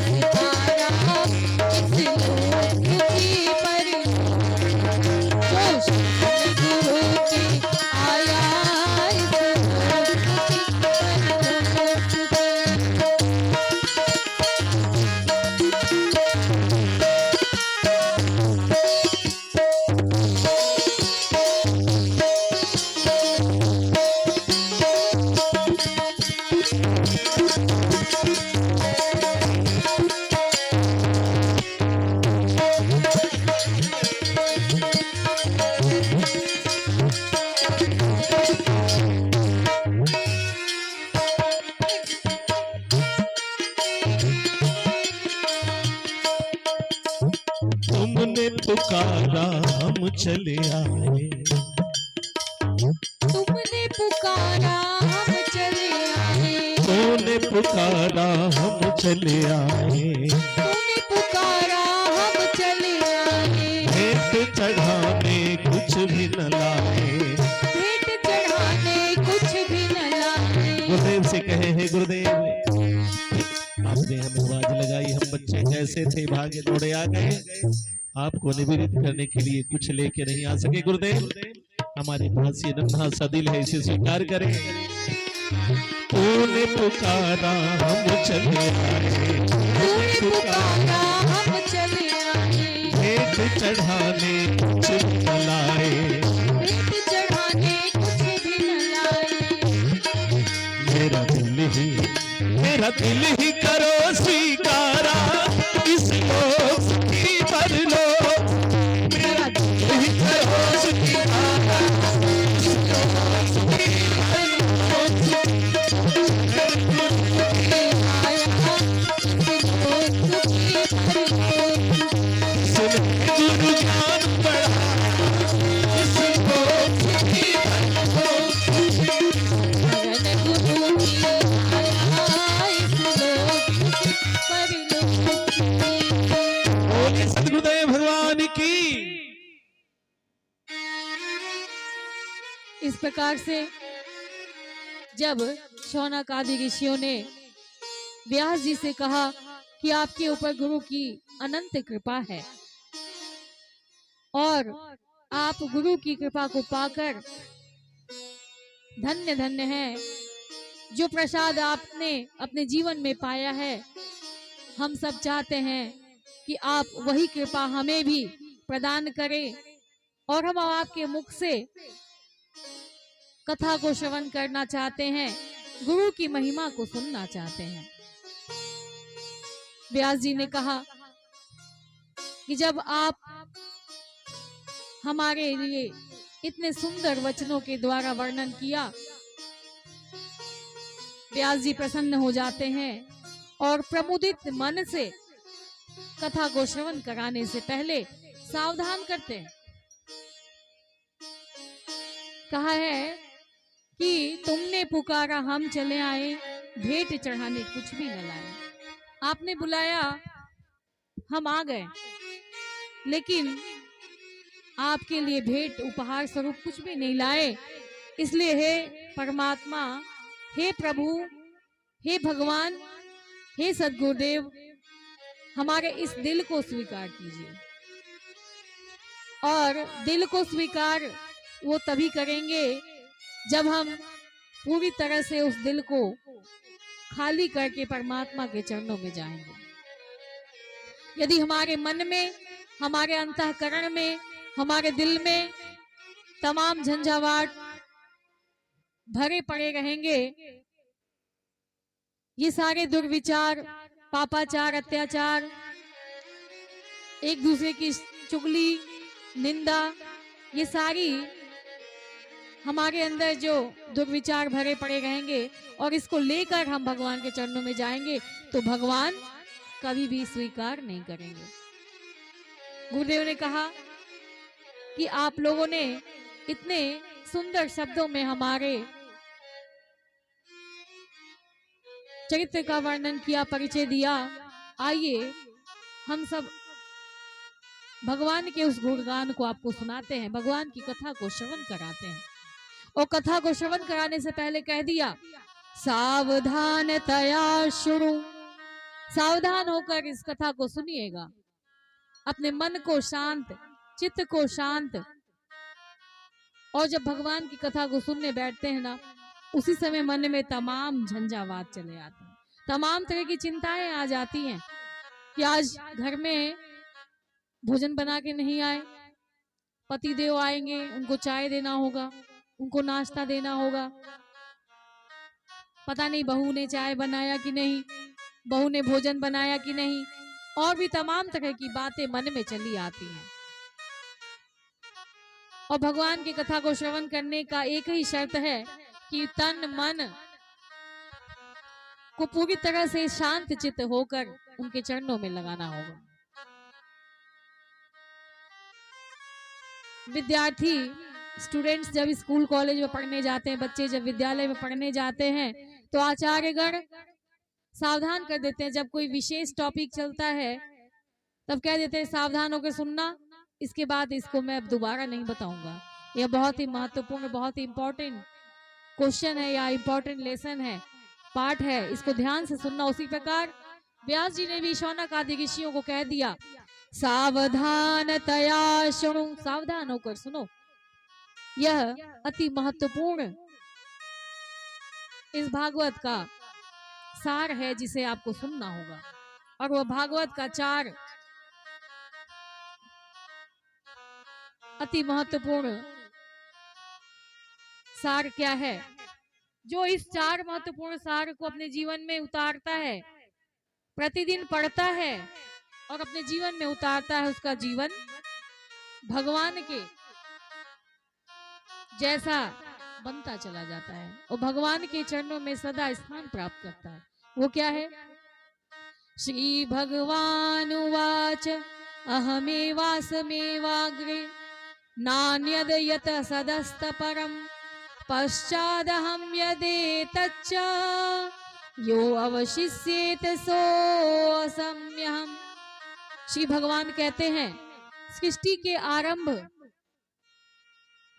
पुकारा हम चले आए, तुमने पुकारा हम चले आए, तूने पुकारा हम चले आए, तूने पुकारा हम चले आए, भेंट चढ़ाने कुछ भी न लाए, भेंट चढ़ाने कुछ भी न लाए। गुरुदेव से कहे हैं गुरुदेव आपने हमें आवाज लगाई, हम बच्चे जैसे थे भागे दौड़े आ गए, आपको निवेदित करने के लिए कुछ लेके नहीं आ सके। गुरुदेव हमारे पास ये नन्हा सा दिल है, इसे स्वीकार करें। तूने पुकारा हम चले आए, तूने पुकारा हम चले आए, भेंट चढ़ाने कुछ न लाए, भेंट चढ़ाने कुछ भी न लाए। मेरा दिल ही करो स्वीकारा, इस लोक की परलोक, मेरा दिल ही करो स्वीकारा, इस लोक की परलोक। सुन गुरु ज्ञान बढ़ा, इस लोक की परलोक। बोले सद्गुरुदेव भगवान की। इस प्रकार से जब शौनक आदि ऋषियों ने व्यास जी से कहा कि आपके ऊपर गुरु की अनंत कृपा है और आप गुरु की कृपा को पाकर धन्य धन्य हैं, जो प्रसाद आपने अपने जीवन में पाया है, हम सब चाहते हैं कि आप वही कृपा हमें भी प्रदान करें और हम आपके मुख से कथा को श्रवण करना चाहते हैं, गुरु की महिमा को सुनना चाहते हैं। व्यास जी ने कहा कि जब आप हमारे लिए इतने सुंदर वचनों के द्वारा वर्णन किया, व्यास जी प्रसन्न हो जाते हैं और प्रमुदित मन से कथा को श्रवण कराने से पहले सावधान करते हैं। कहा है कि तुमने पुकारा हम चले आए, भेंट चढ़ाने कुछ भी न लाए। आपने बुलाया हम आ गए, लेकिन आपके लिए भेंट उपहार स्वरूप कुछ भी नहीं लाए। इसलिए हे परमात्मा, हे प्रभु, हे भगवान, हे सद्गुरुदेव, हमारे इस दिल को स्वीकार कीजिए। और दिल को स्वीकार वो तभी करेंगे जब हम पूरी तरह से उस दिल को खाली करके परमात्मा के चरणों में जाएंगे। यदि हमारे मन में, हमारे अंतःकरण में, हमारे दिल में तमाम झंझावाट भरे पड़े रहेंगे, ये सारे दुर्विचार, पापाचार, अत्याचार, एक दूसरे की चुगली, निंदा, ये सारी हमारे अंदर जो दुर्विचार भरे पड़े रहेंगे और इसको लेकर हम भगवान के चरणों में जाएंगे तो भगवान कभी भी स्वीकार नहीं करेंगे। गुरुदेव ने कहा कि आप लोगों ने इतने सुंदर शब्दों में हमारे चरित्र का वर्णन किया, परिचय दिया। आइए हम सब भगवान के उस गुणगान को आपको सुनाते हैं, भगवान की कथा को श्रवण कराते हैं। और कथा को श्रवण कराने से पहले कह दिया, सावधानतया शुरू, सावधान होकर इस कथा को सुनिएगा। अपने मन को शांत, चित्त को शांत। और जब भगवान की कथा को सुनने बैठते हैं ना, उसी समय मन में तमाम झंझावात चले आते हैं, तमाम तरह की चिंताएं आ जाती हैं कि आज घर में भोजन बना के नहीं आए, पति देव आएंगे, उनको चाय देना होगा, उनको नाश्ता देना होगा, पता नहीं बहू ने चाय बनाया कि नहीं, बहू ने भोजन बनाया कि नहीं, और भी तमाम तरह की बातें मन में चली आती हैं। और भगवान की कथा को श्रवण करने का एक ही शर्त है कि तन मन को पूरी तरह से शांत चित्त होकर उनके चरणों में लगाना होगा। विद्यार्थी स्टूडेंट्स जब स्कूल कॉलेज में पढ़ने जाते हैं, बच्चे जब विद्यालय में पढ़ने जाते हैं, तो आचार्यगण सावधान कर देते हैं। जब कोई विशेष टॉपिक चलता है तब कह देते हैं सावधान होकर सुनना, इसके बाद इसको मैं अब दोबारा नहीं बताऊंगा। यह बहुत ही महत्वपूर्ण, बहुत ही इंपॉर्टेंट क्वेश्चन है या इंपॉर्टेंट लेसन है, पाठ है, इसको ध्यान से सुनना। उसी प्रकार व्यास जी ने भी शौनक आदि ऋषियों को कह दिया सावधानतया शृणु, सावधान होकर सुनो। यह अति महत्वपूर्ण इस भागवत का सार है जिसे आपको सुनना होगा। और वह भागवत का 4 अति महत्वपूर्ण सार क्या है? जो इस 4 महत्वपूर्ण सार को अपने जीवन में उतारता है, प्रतिदिन पढ़ता है और अपने जीवन में उतारता है, उसका जीवन भगवान के जैसा बनता चला जाता है और भगवान के चरणों में सदा स्थान प्राप्त करता है। वो क्या है? श्री भगवान उवाच अहमेवासमेवाग्रे नान्यद यत सदस्त परम पश्चादहम यदेतच्च यो अवशिष्येत सोऽसम्यहम्। श्री भगवान कहते हैं सृष्टि के आरंभ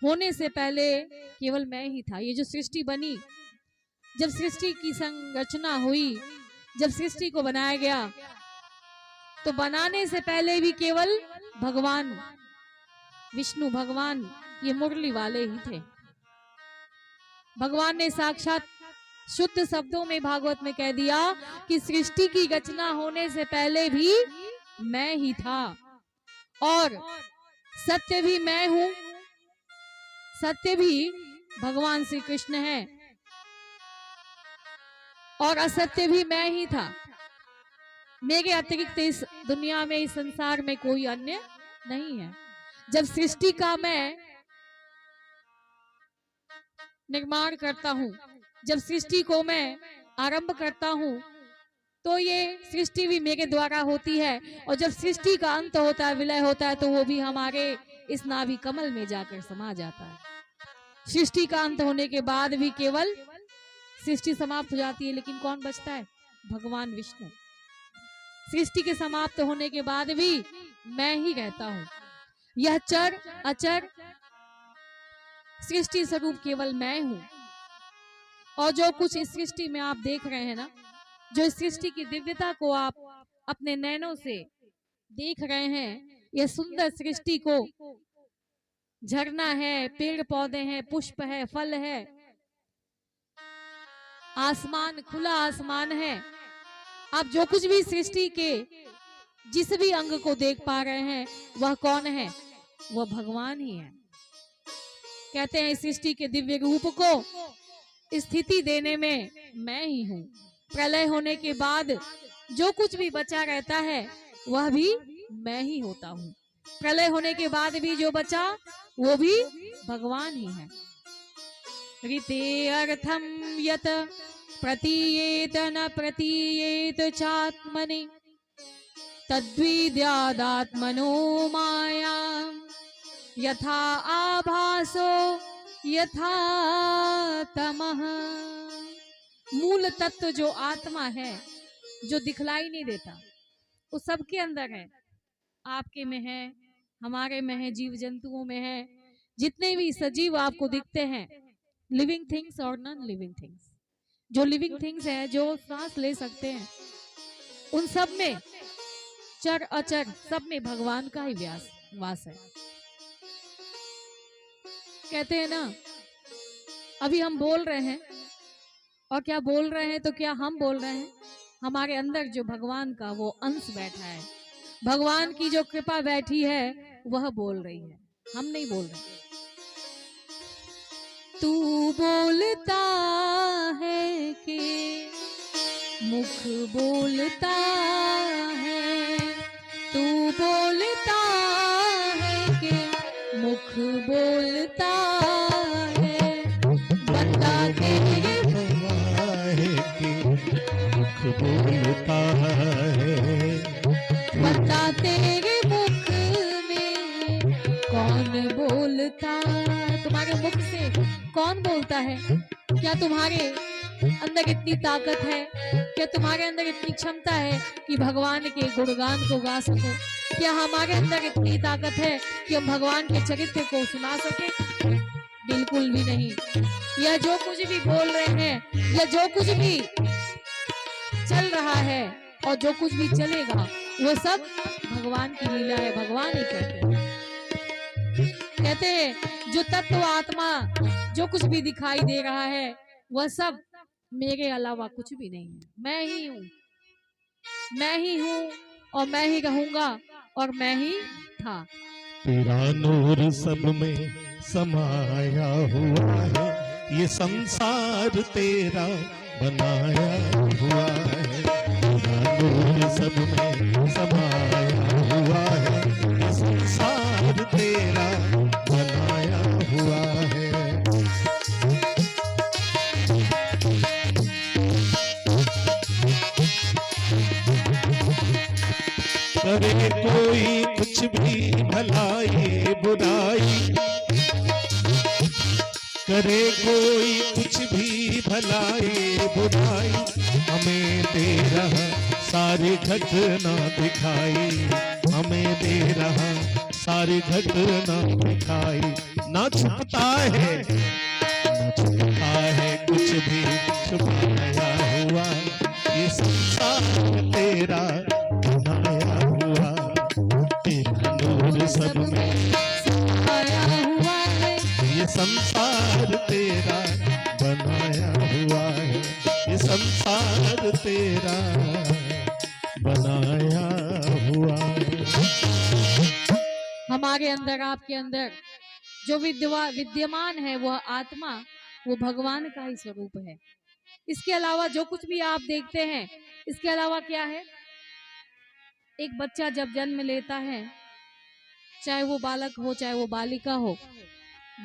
होने से पहले केवल मैं ही था। ये जो सृष्टि बनी, जब सृष्टि की संरचना हुई, जब सृष्टि को बनाया गया, तो बनाने से पहले भी केवल भगवान विष्णु, भगवान ये मुरली वाले ही थे। भगवान ने साक्षात शुद्ध शब्दों में भागवत में कह दिया कि सृष्टि की रचना होने से पहले भी मैं ही था और सत्य भी मैं हूं। सत्य भी भगवान श्री कृष्ण है और असत्य भी मैं ही था। मेरे अतिरिक्त इस दुनिया में, इस संसार में कोई अन्य नहीं है। जब सृष्टि का मैं निर्माण करता हूं, जब सृष्टि को मैं आरंभ करता हूं, तो ये सृष्टि भी मेरे द्वारा होती है और जब सृष्टि का अंत होता है, विलय होता है, तो वो भी हमारे इस नाभि कमल में जाकर समा जाता है। सृष्टि का अंत होने के बाद भी केवल सृष्टि समाप्त हो जाती है, लेकिन कौन बचता है? भगवान विष्णु। सृष्टि के समाप्त होने के बाद भी मैं ही रहता हूं। यह चर अचर सृष्टि स्वरूप केवल मैं हूं। और जो कुछ इस सृष्टि में आप देख रहे हैं ना, जो इस सृष्टि की दिव्यता को आप अपने नैनों से देख रहे हैं, यह सुंदर सृष्टि को झरना है, पेड़ पौधे हैं, पुष्प है, फल है, आसमान, खुला आसमान है। आप जो कुछ भी सृष्टि के जिस भी अंग को देख पा रहे हैं, वह कौन है? वह भगवान ही है। कहते हैं इस सृष्टि के दिव्य रूप को स्थिति देने में मैं ही हूं। प्रलय होने के बाद जो कुछ भी बचा रहता है वह भी मैं ही होता हूं। प्रलय होने के बाद भी जो बचा वो भी भगवान ही है। ऋते अर्थम यत प्रतीयेत न प्रतीयेत चात्मनि तद्विद्यादात्मनो माया यथा आभासो यथा तमः। मूल तत्व जो आत्मा है, जो दिखलाई नहीं देता, वो सबके अंदर है। आपके में है, हमारे में है, जीव जंतुओं में है। जितने भी सजीव आपको दिखते हैं, लिविंग थिंग्स और नॉन लिविंग थिंग्स, जो लिविंग थिंग्स है, जो सांस ले सकते हैं, उन सब में चर अचर सब में भगवान का ही वास है। कहते हैं ना, अभी हम बोल रहे हैं और क्या बोल रहे हैं, तो क्या हम बोल रहे हैं? हमारे अंदर जो भगवान का वो अंश बैठा है, भगवान की जो कृपा बैठी है, वह बोल रही है, हम नहीं बोल रहे। तू बोलता है कि मुख बोलता है, तू बोलता है कि मुख बोलता है, बंदा तेरे मुख बोलता है, बंदा तेरे मुख में कौन बोल मुख से कौन बोलता है? क्या तुम्हारे अंदर इतनी ताकत है? क्या तुम्हारे अंदर इतनी क्षमता है कि भगवान के गुणगान को गा सको? क्या हमारे अंदर इतनी ताकत है कि हम भगवान के चरित्र को सुना सके? बिल्कुल भी नहीं। यह जो कुछ भी बोल रहे हैं, यह जो कुछ भी चल रहा है और जो कुछ भी चलेगा, वो सब भगवान की लीला है। भगवान ही कहते हैं जो तत्व आत्मा जो कुछ भी दिखाई दे रहा है वह सब मेरे अलावा कुछ भी नहीं है। मैं ही हूँ, मैं ही हूँ और मैं ही रहूंगा और मैं ही था। तेरा नूर सब में समाया हुआ है, ये संसार तेरा बनाया हुआ है। तेरा नूर सब में समाया हुआ है, ये संसार तेरा बनाया हुआ है। करे कोई कुछ भी भलाई बुराई, करे कोई कुछ भी भलाई बुराई, हमें दे रहा सारी घटना दिखाई, हमें दे रहा सारी घटना दिखाई। ना छुपता है, ना छुपता है कुछ भी छुपाया हुआ, ये संसार तेरा बनाया हुआ। तेरा नूर सब में आया हुआ है, ये संसार तेरा बनाया हुआ है, ये संसार तेरा बनाया हुआ है। हमारे अंदर आपके अंदर जो विद्यमान है वह आत्मा, वो भगवान का ही स्वरूप है। इसके अलावा जो कुछ भी आप देखते हैं, इसके अलावा क्या है? एक बच्चा जब जन्म लेता है, चाहे वो बालक हो चाहे वो बालिका हो,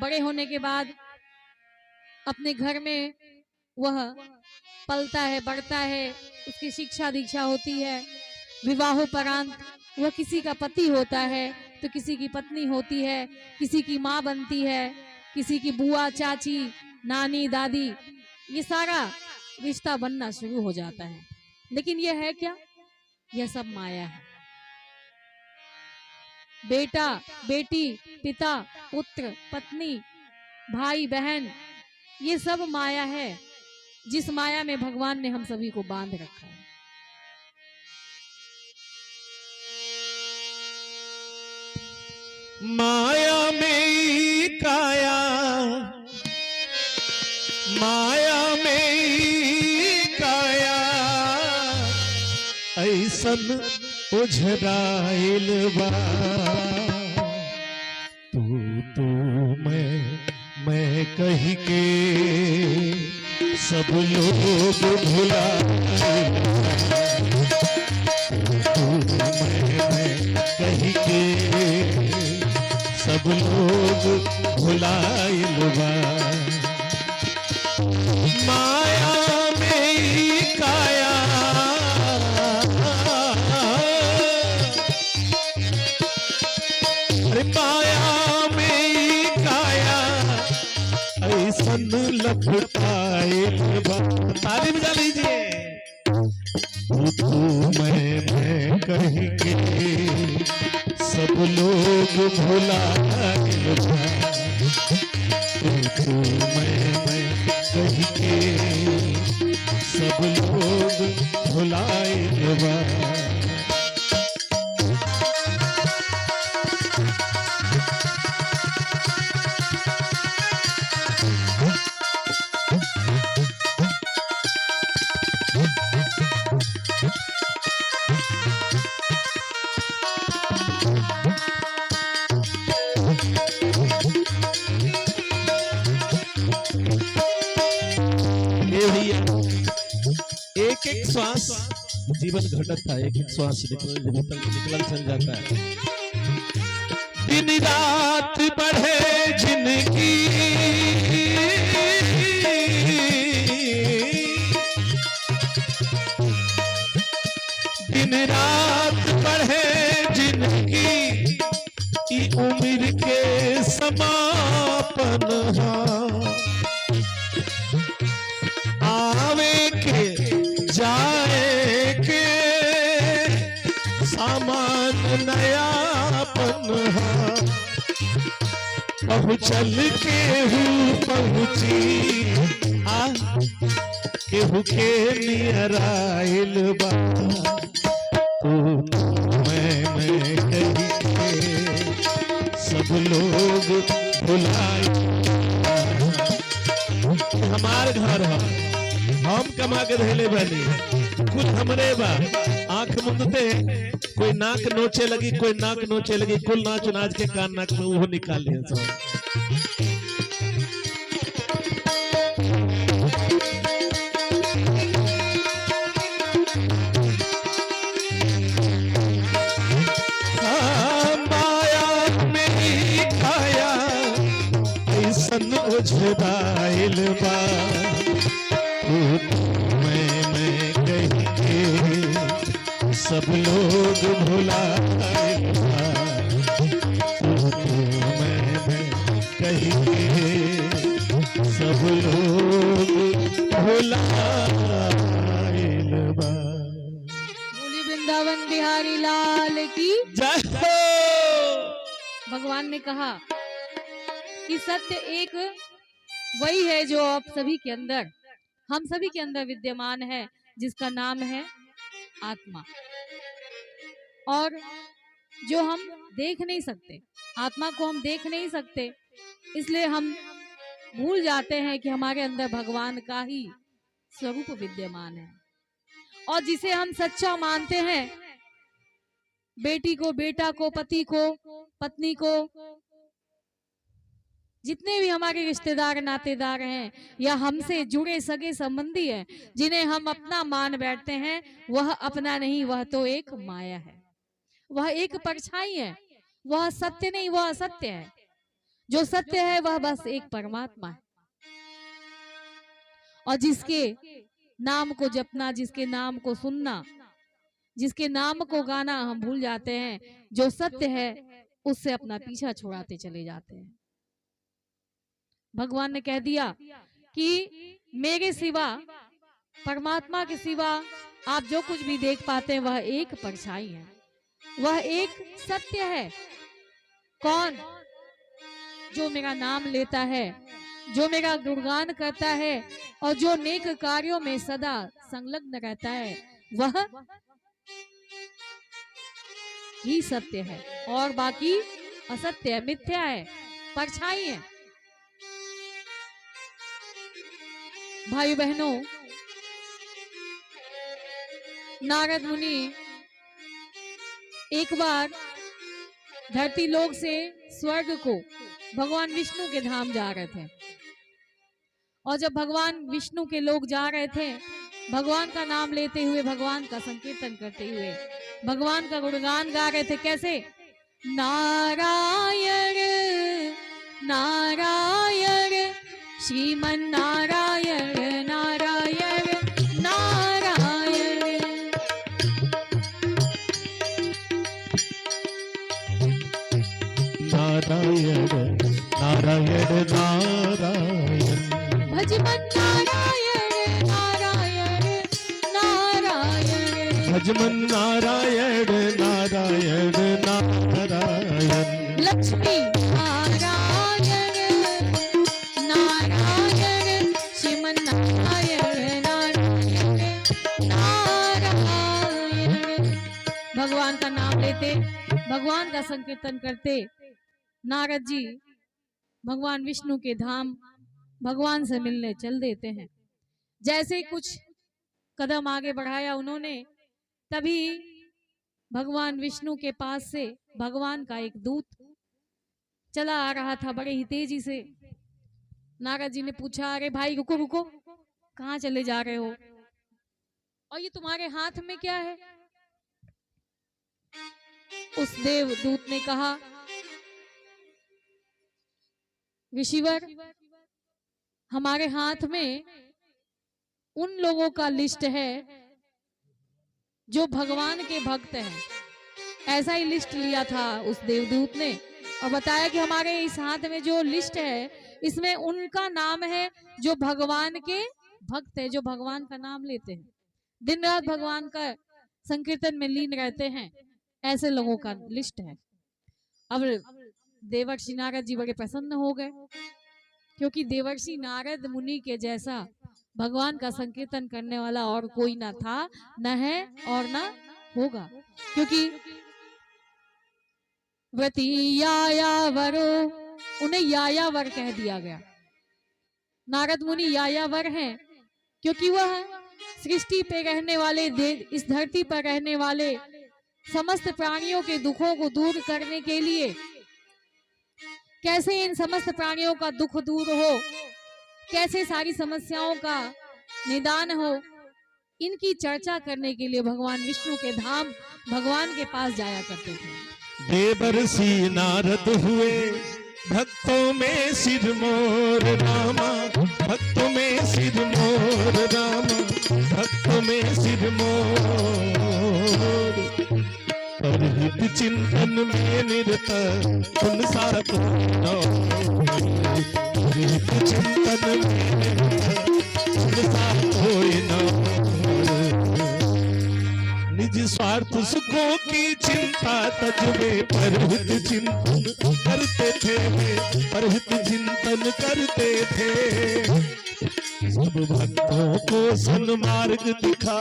बड़े होने के बाद अपने घर में वह पलता है, बढ़ता है, उसकी शिक्षा दीक्षा होती है। विवाहोपरांत वह किसी का पति होता है तो किसी की पत्नी होती है, किसी की माँ बनती है, किसी की बुआ, चाची, नानी, दादी, ये सारा रिश्ता बनना शुरू हो जाता है। लेकिन यह है क्या? यह सब माया है। बेटा, बेटी, पिता, पुत्र, पत्नी, भाई, बहन, ये सब माया है, जिस माया में भगवान ने हम सभी को बांध रखा है। माया में काया, माया में काया, ऐसन उझराइल बा। तू मैं कही के सब लोग भुलाइल बा। मैं कही के सब लोग भुलाइल बा। माया में काया, अरे माया में काया, ऐसन लपटाइल बा। ताली बजा लीजिए। तू मैं कही के सब लोग भुलाइल बा। तू मैं कही के सब लोग भुलाइल बा। एक एक श्वास जीवन घटत था, एक एक श्वास निकल चल जाता है। दिन रात बढ़े जिंदगी, दिन रात बढ़े जिंदगी, उम्र के समापन हाँ आवे के जाए के सामान नयापन हाँ पहुँचल के हूँ पहुँची आ केहू के नियराइल बा तू मैं कही के सब लोग भुलाए हमार घर हम कमा के धैले बनी कुल हमरे बा आंख मुंदते कोई नाक नोचे लगी कोई नाक नोचे लगी कुल नाच नाच के कान नाक में वो निकाल लिया सब उझदाइल बा मैं कही के सब लोग भुलाइल बा मैं कही के सब लोग भुलाइल बा। बोली वृंदावन बिहारी लाल की जय हो। भगवान ने कहा कि सत्य एक वही है जो आप सभी के अंदर हम सभी के अंदर विद्यमान है जिसका नाम है आत्मा और जो हम देख नहीं सकते आत्मा को हम देख नहीं सकते इसलिए हम भूल जाते हैं कि हमारे अंदर भगवान का ही स्वरूप विद्यमान है और जिसे हम सच्चा मानते हैं बेटी को बेटा को पति को पत्नी को जितने भी हमारे रिश्तेदार नातेदार हैं या हमसे जुड़े सगे संबंधी हैं जिन्हें हम अपना मान बैठते हैं वह अपना नहीं वह तो एक माया है वह एक परछाई है वह सत्य नहीं वह असत्य है जो सत्य है वह बस एक परमात्मा है और जिसके नाम को जपना जिसके नाम को सुनना जिसके नाम को गाना हम भूल जाते हैं जो सत्य है उससे अपना पीछा छुड़ाते चले जाते हैं। भगवान ने कह दिया कि मेरे सिवा परमात्मा के सिवा आप जो कुछ भी देख पाते हैं वह एक परछाई है वह एक सत्य है। कौन? जो मेरा नाम लेता है जो मेरा गुणगान करता है और जो नेक कार्यों में सदा संलग्न रहता है वह ही सत्य है और बाकी असत्य है मिथ्या है परछाई है। भाई बहनों नारद मुनि एक बार धरती लोक से स्वर्ग को भगवान विष्णु के धाम जा रहे थे और जब भगवान विष्णु के लोग जा रहे थे भगवान का नाम लेते हुए भगवान का संकीर्तन करते हुए भगवान का गुणगान गा रहे थे कैसे नारायण नारायण श्रीमन नारायण नारायण नारायण नारायण नारायण नारायण भजमन नारायण नारायण नारायण भजमन नारायण नारायण नारायण लक्ष्मी नारायण नारायण श्रीमन नारायण नारायण नारायण भगवान का नाम लेते भगवान का संकीर्तन करते नारद जी भगवान विष्णु के धाम भगवान से मिलने चल देते हैं। जैसे कुछ कदम आगे बढ़ाया उन्होंने तभी भगवान विष्णु के पास से भगवान का एक दूत चला आ रहा था बड़े ही तेजी से। नारद जी ने पूछा अरे भाई रुको रुको कहाँ चले जा रहे हो और ये तुम्हारे हाथ में क्या है? उस देव दूत ने कहा ऋषिवर हमारे हाथ में उन लोगों का लिस्ट है जो भगवान के भक्त हैं। ऐसा ही लिस्ट लिया था उस देवदूत ने और बताया कि हमारे इस हाथ में जो लिस्ट है इसमें उनका नाम है जो भगवान के भक्त है, जो भगवान का नाम लेते हैं, दिन रात भगवान का संकीर्तन में लीन रहते हैं, ऐसे लोगों का लिस्ट है। अब देवर्षि नारद जी बड़े प्रसन्न हो गए, क्योंकि देवर्षि नारद मुनि के जैसा भगवान का संकीर्तन करने वाला और कोई ना था, न है और न होगा। क्योंकि व्रती यायावरो, उन्हें यायावर कह दिया गया। नारद मुनि यायावर हैं, क्योंकि वह सृष्टि पे रहने वाले, इस धरती पर रहने वाले समस्त प्राणियों के दुखों को दूर करने के लिए, कैसे इन समस्त प्राणियों का दुख दूर हो, कैसे सारी समस्याओं का निदान हो, इनकी चर्चा करने के लिए भगवान विष्णु के धाम भगवान के पास जाया करते थे। देवर्षि नारद हुए भक्तों में सिरमौर रामा, भक्तों में सिरमौर रामा, भक्तों में सिरमौर। परहित चिंतन में निरत उन सारा को, परहित चिंतन में निरत उन सारा कोई न। निज स्वार्थ सुखों की चिंता तजबे परहित चिंतन करते थे, परहित चिंतन करते थे। सब भक्तों को सन्मार्ग दिखा,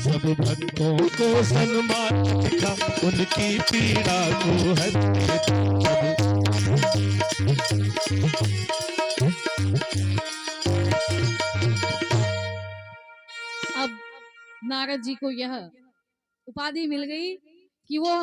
सब भक्तों को सन्मार्ग दिखा, उनकी पीड़ा को हरते थे। अब नारद जी को यह उपाधि मिल गई कि वो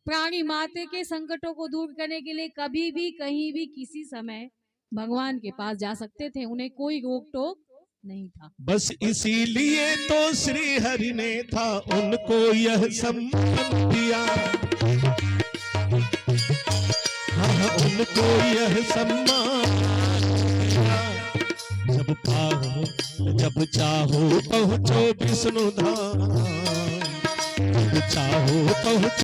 प्राणी मात्र के संकटों को दूर करने के लिए कभी भी, कहीं भी, किसी समय भगवान के पास जा सकते थे, उन्हें कोई रोक टोक नहीं था। बस इसीलिए तो श्री हरि ने था उनको यह सम्मान दिया, हाँ उनको यह सम्मान दिया। जब चाहो पहुँचो विष्णु धाम, जब चाहो पहुँचो